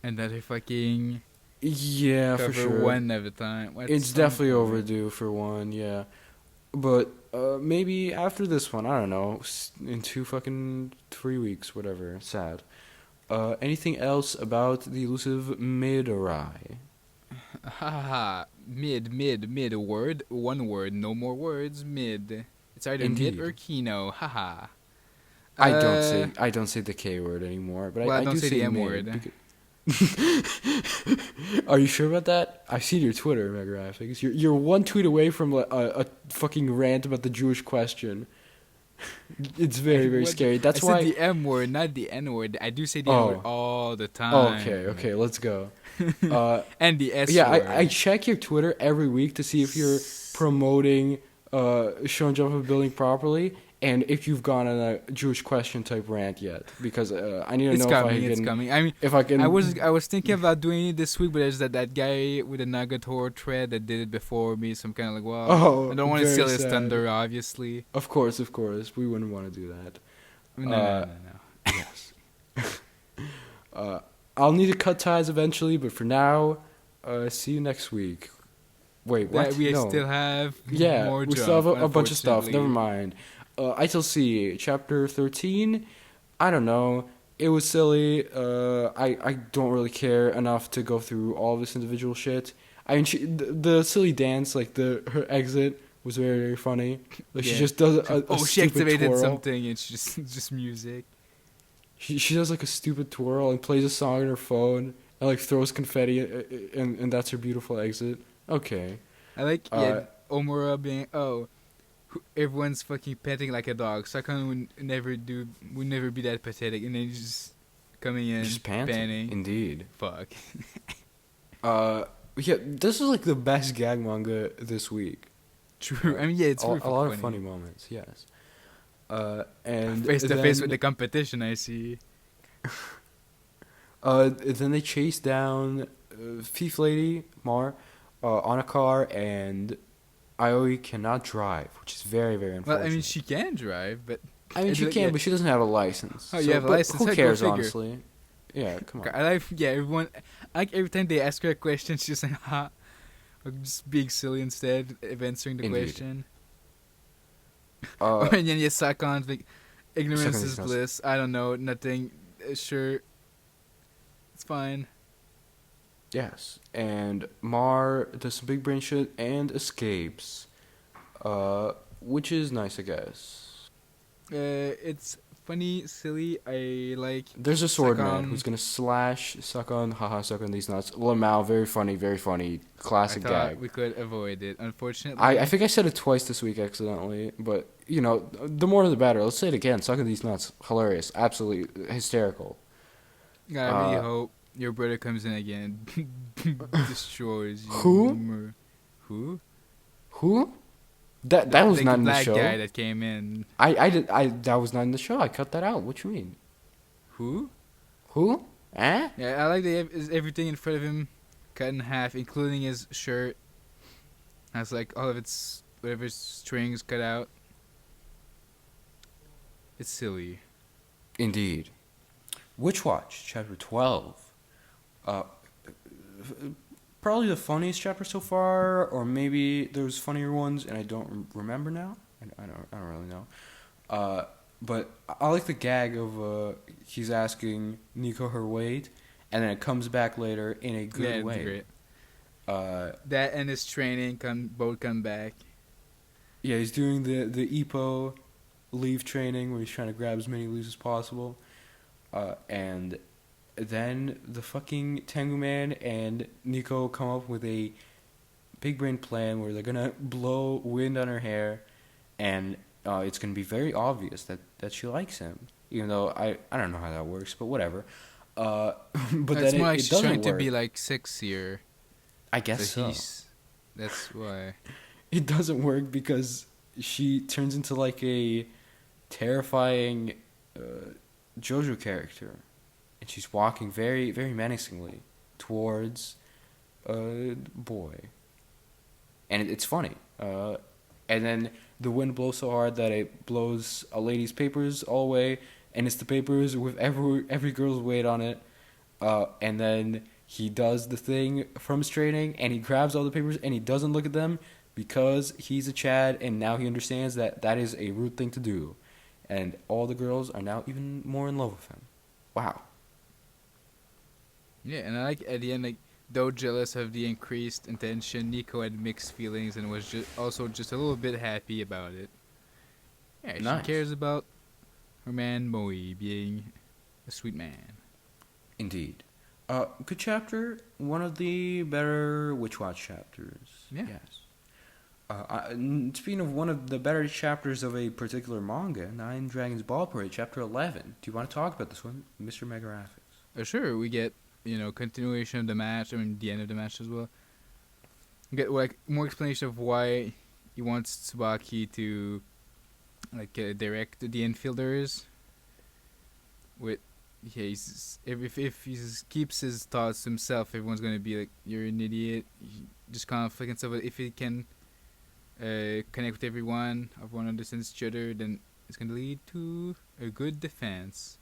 another fucking for cover sure. one at a time. It's definitely overdue for one, yeah. But maybe after this one, I don't know, in 3 weeks, whatever. Sad. Anything else about the elusive Midori? Haha, mid word, one word, no more words, mid. It's either Indeed. mid or kino, haha. I don't say the K word anymore, but well, I don't do say the M mid word. because- Are you sure about that? I've seen your Twitter, Megraphics. You're one tweet away from a fucking rant about the Jewish question. It's very, very scary. That's why I said the M word, not the N word. I do say the N word all the time. Okay, let's go. And the S Yeah, word. I check your Twitter every week to see if you're promoting Shonen Jump building properly, and if you've gone on a Jewish question type rant yet, because I need to know It's coming. I mean, if I can. I was thinking about doing it this week, but there's that guy with a Nagatoro thread that did it before me, so I'm kind of like, well, I don't want to steal his thunder, obviously. Of course, we wouldn't want to do that. No. Yes. I'll need to cut ties eventually, but for now, see you next week. Wait, what? That we No. still have Yeah, more we Jump, still have a bunch of stuff. Never unfortunately. mind. ITLC chapter 13. I don't know. It was silly. I don't really care enough to go through all this individual shit. I mean, the silly dance, like her exit, was very very funny. Like she Yeah. just does a She stupid activated twirl. something. It's just music. She does like a stupid twirl and plays a song on her phone and like throws confetti and that's her beautiful exit. Okay. I like Uh, Omura being everyone's fucking petting like a dog. Sakon would never be that pathetic, and then he's just coming in just panting. Indeed. Fuck. Yeah, this is like the best gag manga this week. True. I mean, yeah, it's a really lot funny. of funny moments. Yes. And Face to then, face with the competition, I see. then they chase down Thief Lady Mar on a car, and Aoi cannot drive, which is very very unfortunate. Well, I mean, she can drive, but I mean, she can, but she doesn't have a license. Oh, you have a license? Who Go cares, figure. honestly? Yeah, come on. I like everyone. Like every time they ask her a question, she's just like, "Ha," or just being silly instead of answering the Indeed. question. Uh, And then Sakon's like, ignorance Sakon is knows. bliss. I don't know, nothing. Sure, it's fine. Yes, and Mar does some big brain shit and escapes, which is nice, I guess. It's funny, silly. I like. There's a sword man Sakon. who's gonna slash Sakon, haha, Sakon these nuts. Lamau, very funny, I classic thought gag. we could avoid it. Unfortunately, I think I said it twice this week accidentally, but you know, the more the better. Let's say it again. Sucking these nuts, hilarious, absolutely hysterical. I really uh, hope your brother comes in again, destroys you. Who? Who? Who? That was Like not the in the black show. guy that came in. I that was not in the show. I cut that out. What you mean? Who? Who? Eh? Yeah, I like that everything in front of him cut in half, including his shirt. Has like all of its whatever strings cut out. It's silly. Indeed. Witch Watch, chapter 12. Probably the funniest chapter so far, or maybe there was funnier ones, and I don't remember now. I don't really know. But I like the gag of he's asking Nico her weight, and then it comes back later in a good Yeah, way. it's great. Uh, That and his training both come back. yeah, he's doing the EPO leave training where he's trying to grab as many leaves as possible. And then the fucking Tengu Man and Nico come up with a big brain plan where they're gonna blow wind on her hair, and it's gonna be very obvious that she likes him. Even though I don't know how that works, but whatever. But It's then more like it she's doesn't trying work. to be like sexier. I guess so. That's why. It doesn't work because she turns into like a terrifying JoJo character, and she's walking very, very menacingly towards a boy, and it's funny. And then the wind blows so hard that it blows a lady's papers all away, and it's the papers with every girl's weight on it. And then he does the thing from his training, and he grabs all the papers, and he doesn't look at them because he's a Chad, and now he understands that that is a rude thing to do. And all the girls are now even more in love with him. Wow. Yeah, and I like at the end, like, though jealous of the increased attention, Nico had mixed feelings and was also just a little bit happy about it. Yeah, Nice. she cares about her man Moe being a sweet man. Indeed. Good chapter. One of the better Witch Watch chapters. Yeah. Yes. Speaking of one of the better chapters of a particular manga, Nine Dragons Ball Parade, chapter 11. Do you want to talk about this one, Mr. Megaraphics? Sure, we get, continuation of the match, the end of the match as well. We get, like, more explanation of why he wants Tsubaki to, like, direct the infielders. If he keeps his thoughts to himself, everyone's going to be like, you're an idiot, just conflict and stuff. But if he can connect with everyone, everyone understands each other, then it's going to lead to a good defense.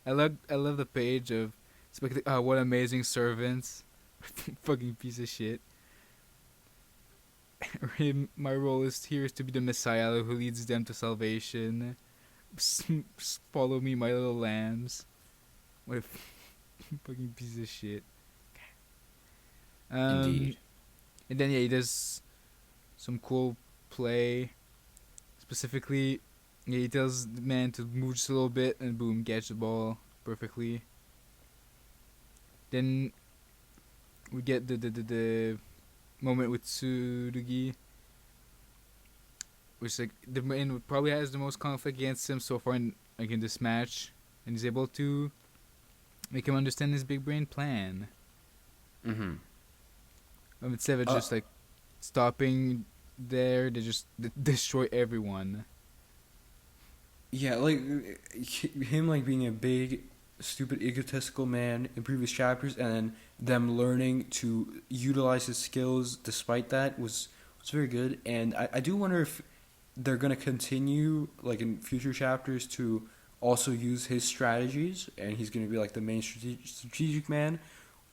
I love the page of It's like, what amazing servants. Fucking piece of shit. My role here is to be the Messiah who leads them to salvation. Follow me, my little lambs. What a fucking piece of shit. Indeed. And then he does some cool play. Specifically, he tells the man to move just a little bit, and boom, catch the ball perfectly. Then we get the moment with Tsurugi, which like the man probably has the most conflict against him so far in this match, and he's able to make him understand his big brain plan. Mm-hmm. Instead of just like stopping there, they just destroy everyone. Yeah, like him like being a big, stupid, egotistical man in previous chapters, and then them learning to utilize his skills despite that was very good. And I do wonder if they're gonna continue like in future chapters to also use his strategies, and he's gonna be like the main strategic man,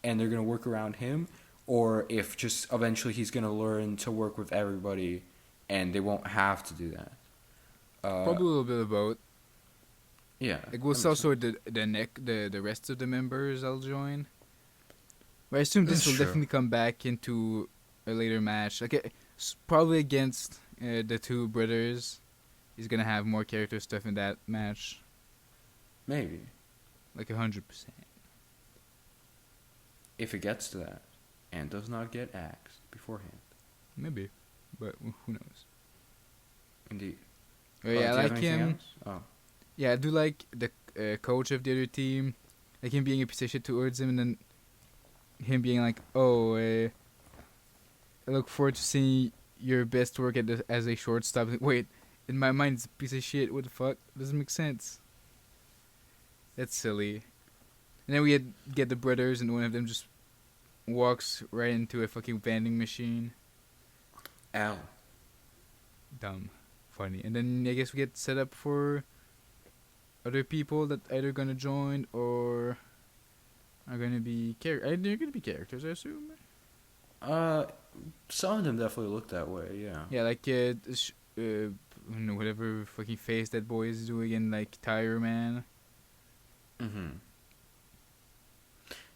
and they're gonna work around him, or if just eventually he's gonna learn to work with everybody, and they won't have to do that. Probably a little bit of both. Yeah. Like we'll also the rest of the members I'll join. But I assume this will definitely come back into a later match. Like probably against the two brothers. He's gonna have more character stuff in that match. Maybe. Like 100%. If it gets to that, and does not get axed beforehand. Maybe, but who knows? Indeed. Oh, yeah, I like him. Else? Oh. Yeah, I do like the coach of the other team. Like him being a piece of shit towards him, and then him being like, "Oh, I look forward to seeing your best work as a shortstop." Like, wait, in my mind, it's a piece of shit. What the fuck? Doesn't make sense. That's silly. And then we get the brothers, and one of them just walks right into a fucking vending machine. Ow. Dumb. Funny. And then I guess we get set up for other people that either gonna join or are gonna be they're gonna be characters, I assume. Some of them definitely look that way. Yeah. Yeah, like whatever fucking face that boy is doing in like Tire Man. Mhm.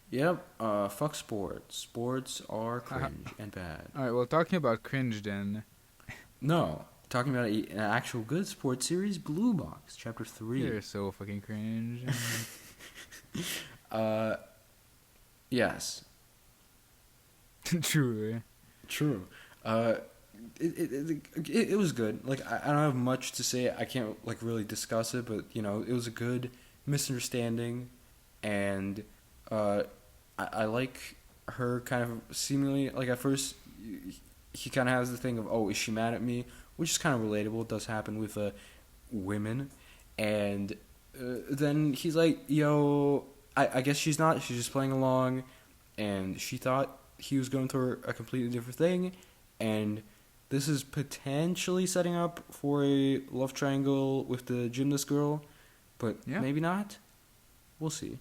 Yep. Fuck sports. Sports are cringe and bad. All right. Well, talking about cringe then. No. Talking about an actual good sports series, Blue Box, Chapter 3. You're so fucking cringe. Yes. True. True. It was good. Like I don't have much to say. I can't like really discuss it, but you know, it was a good misunderstanding, and I like her kind of seemingly like at first he kind of has the thing of, oh, is she mad at me? Which is kind of relatable. It does happen with women. And then he's like, yo, I guess she's not. She's just playing along. And she thought he was going through a completely different thing. And this is potentially setting up for a love triangle with the gymnast girl. But maybe not. We'll see.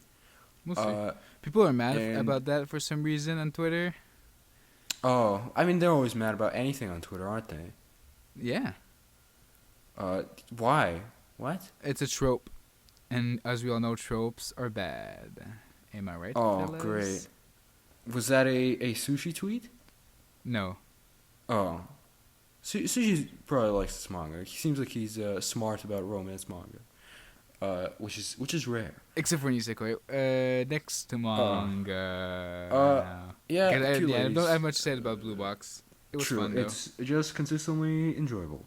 We'll see. People are mad about that for some reason on Twitter. Oh, I mean, they're always mad about anything on Twitter, aren't they? Yeah. Why? What? It's a trope. And as we all know, tropes are bad. Am I right, Oh, fellas? great. Was that a Sushi tweet? No. Oh. Sushi probably likes this manga. He seems like he's smart about romance manga. Which is rare. Except for Nisekoi. Next to manga. Yeah, I don't have much to say about Blue Box. It was fun, though. It's just consistently enjoyable.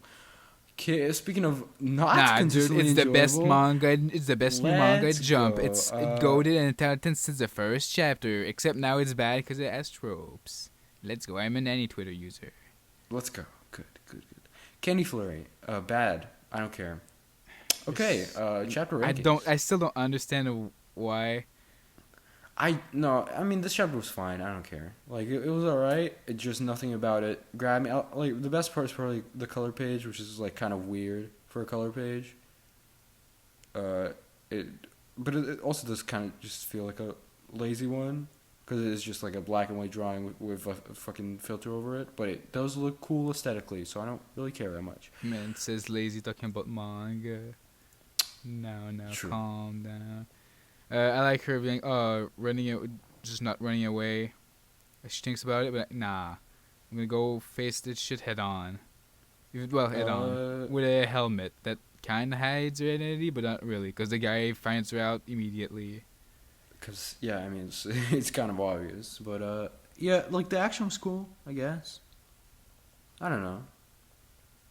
Speaking of not consistently dude, it's enjoyable, the best manga. It's the best new manga at Jump. Go. It's goated and talented since the first chapter. Except now it's bad because it has tropes. Let's go. I'm an any Twitter user. Let's go. Good. Candy Flurry. Bad. I don't care. Okay. Chapter rankings. I still don't understand why. I mean, this chapter was fine. I don't care. Like, it was alright. It just nothing about it grabbed me. Like, the best part is probably the color page, which is, like, kind of weird for a color page. But it also does kind of just feel like a lazy one because it's just like a black and white drawing with a fucking filter over it. But it does look cool aesthetically, so I don't really care that much. Man says lazy talking about manga. No, True. calm down. I like her being, just not running away. She thinks about it, but nah. I'm gonna go face this shit head on. Head on. With a helmet that kinda hides her identity, but not really, because the guy finds her out immediately. Because, yeah, I mean, it's kind of obvious. But, yeah, like, the action was cool, I guess. I don't know.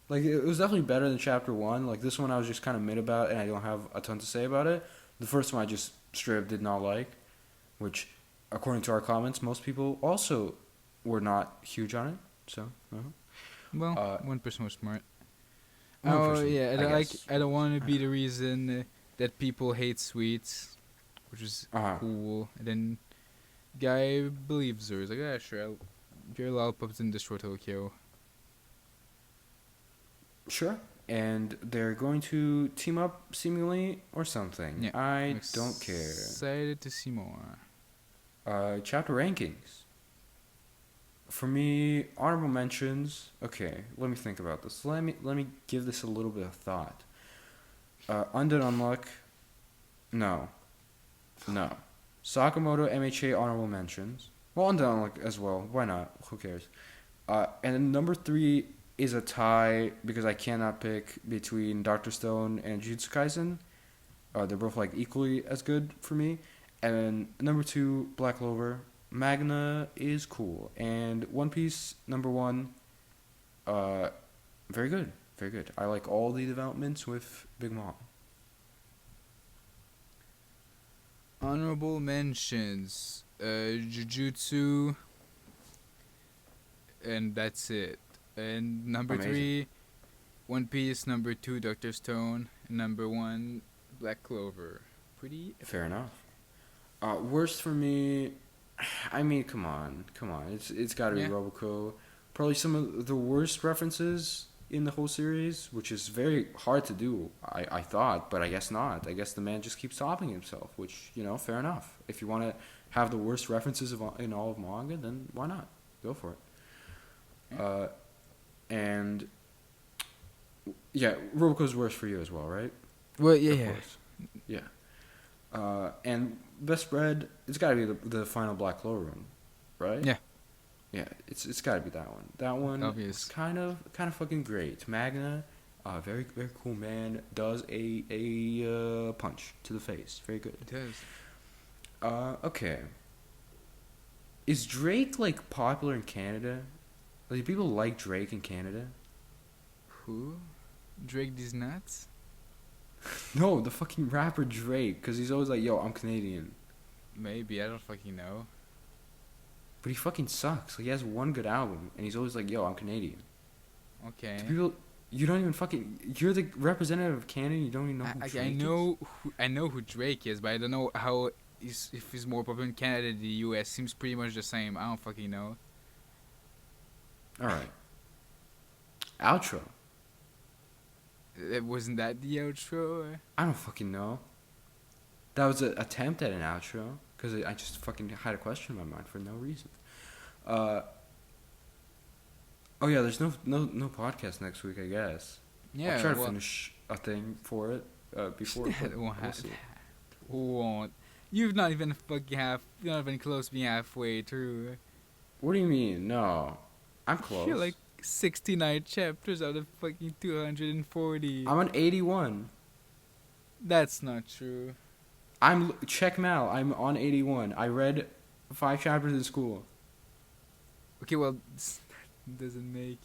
Like, it was definitely better than Chapter 1. Like, this one I was just kind of mid about, and I don't have a ton to say about it. The first one I just straight up did not like, which, according to our comments, most people also were not huge on it. So, Well, one person was smart. One person, yeah, I don't want to be the reason that people hate sweets, which is cool. And then, guy believes her. He's like, yeah, sure, I'll get lollipops in Destroy Tokyo. Sure. And they're going to team up seemingly or something. Yeah, I don't care. Excited to see more. Chapter rankings. For me, honorable mentions. Okay, let me think about this. Let me give this a little bit of thought. Undead Unluck. No. Sakamoto MHA honorable mentions. Well, Undead Unluck as well. Why not? Who cares? And then number 3 is a tie because I cannot pick between Dr. Stone and Jujutsu Kaisen. They're both like equally as good for me. And then number 2, Black Clover. Magna is cool. And One Piece, number 1, very good. Very good. I like all the developments with Big Mom. Honorable mentions. Jujutsu. And that's it. And number Amazing. 3, One Piece. Number 2, Dr. Stone. And number 1, Black Clover. Pretty fair enough. Worst for me, I mean, come on. It's got to be Roboco. Probably some of the worst references in the whole series, which is very hard to do. I thought, but I guess not. I guess the man just keeps topping himself, which, fair enough. If you want to have the worst references in all of manga, then why not? Go for it. And yeah, Roboco's worst for you as well, right? Well, Of course. Yeah. And best spread, it's got to be the final Black Clover one, right? Yeah. Yeah, it's got to be that one. That one Obvious. is kind of fucking great. Magna, very very cool man, does a punch to the face. Very good. It does. Okay. Is Drake like popular in Canada? Like, do people like Drake in Canada? Who? Drake these nuts? No, the fucking rapper Drake, because he's always like, yo, I'm Canadian. Maybe, I don't fucking know. But he fucking sucks. Like, he has one good album, and he's always like, yo, I'm Canadian. Okay. People, you don't even fucking, you're the representative of Canada, you don't even know who Drake is? I know who Drake is, but I don't know if he's more popular in Canada than the US. Seems pretty much the same. I don't fucking know. Alright. Outro. Wasn't that the outro? I don't fucking know. That was an attempt at an outro, because I just fucking had a question in my mind for no reason. Oh yeah, there's no podcast next week, I guess. Yeah, I'll try to finish a thing for it before. Won't. You're not even close to being halfway through. What do you mean? No, I'm close. You're like 69 chapters out of fucking 240. I'm on 81. That's not true. Check Mal. I'm on 81. I read 5 chapters in school. Okay, well, that doesn't make.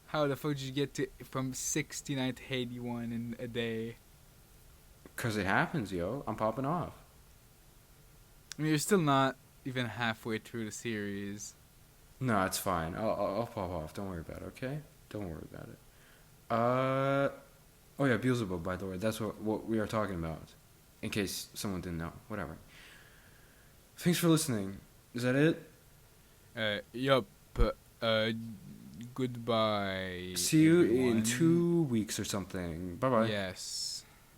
How the fuck did you get from 69 to 81 in a day? Cause it happens, yo. I'm popping off. I mean, you're still not even halfway through the series. No, it's fine. I'll pop off. Don't worry about it, okay? Don't worry about it. Oh yeah, Beelzebub, by the way. That's what we are talking about. In case someone didn't know. Whatever. Thanks for listening. Is that it? Yup. Goodbye. See you everyone. in 2 weeks or something. Bye-bye. Yes.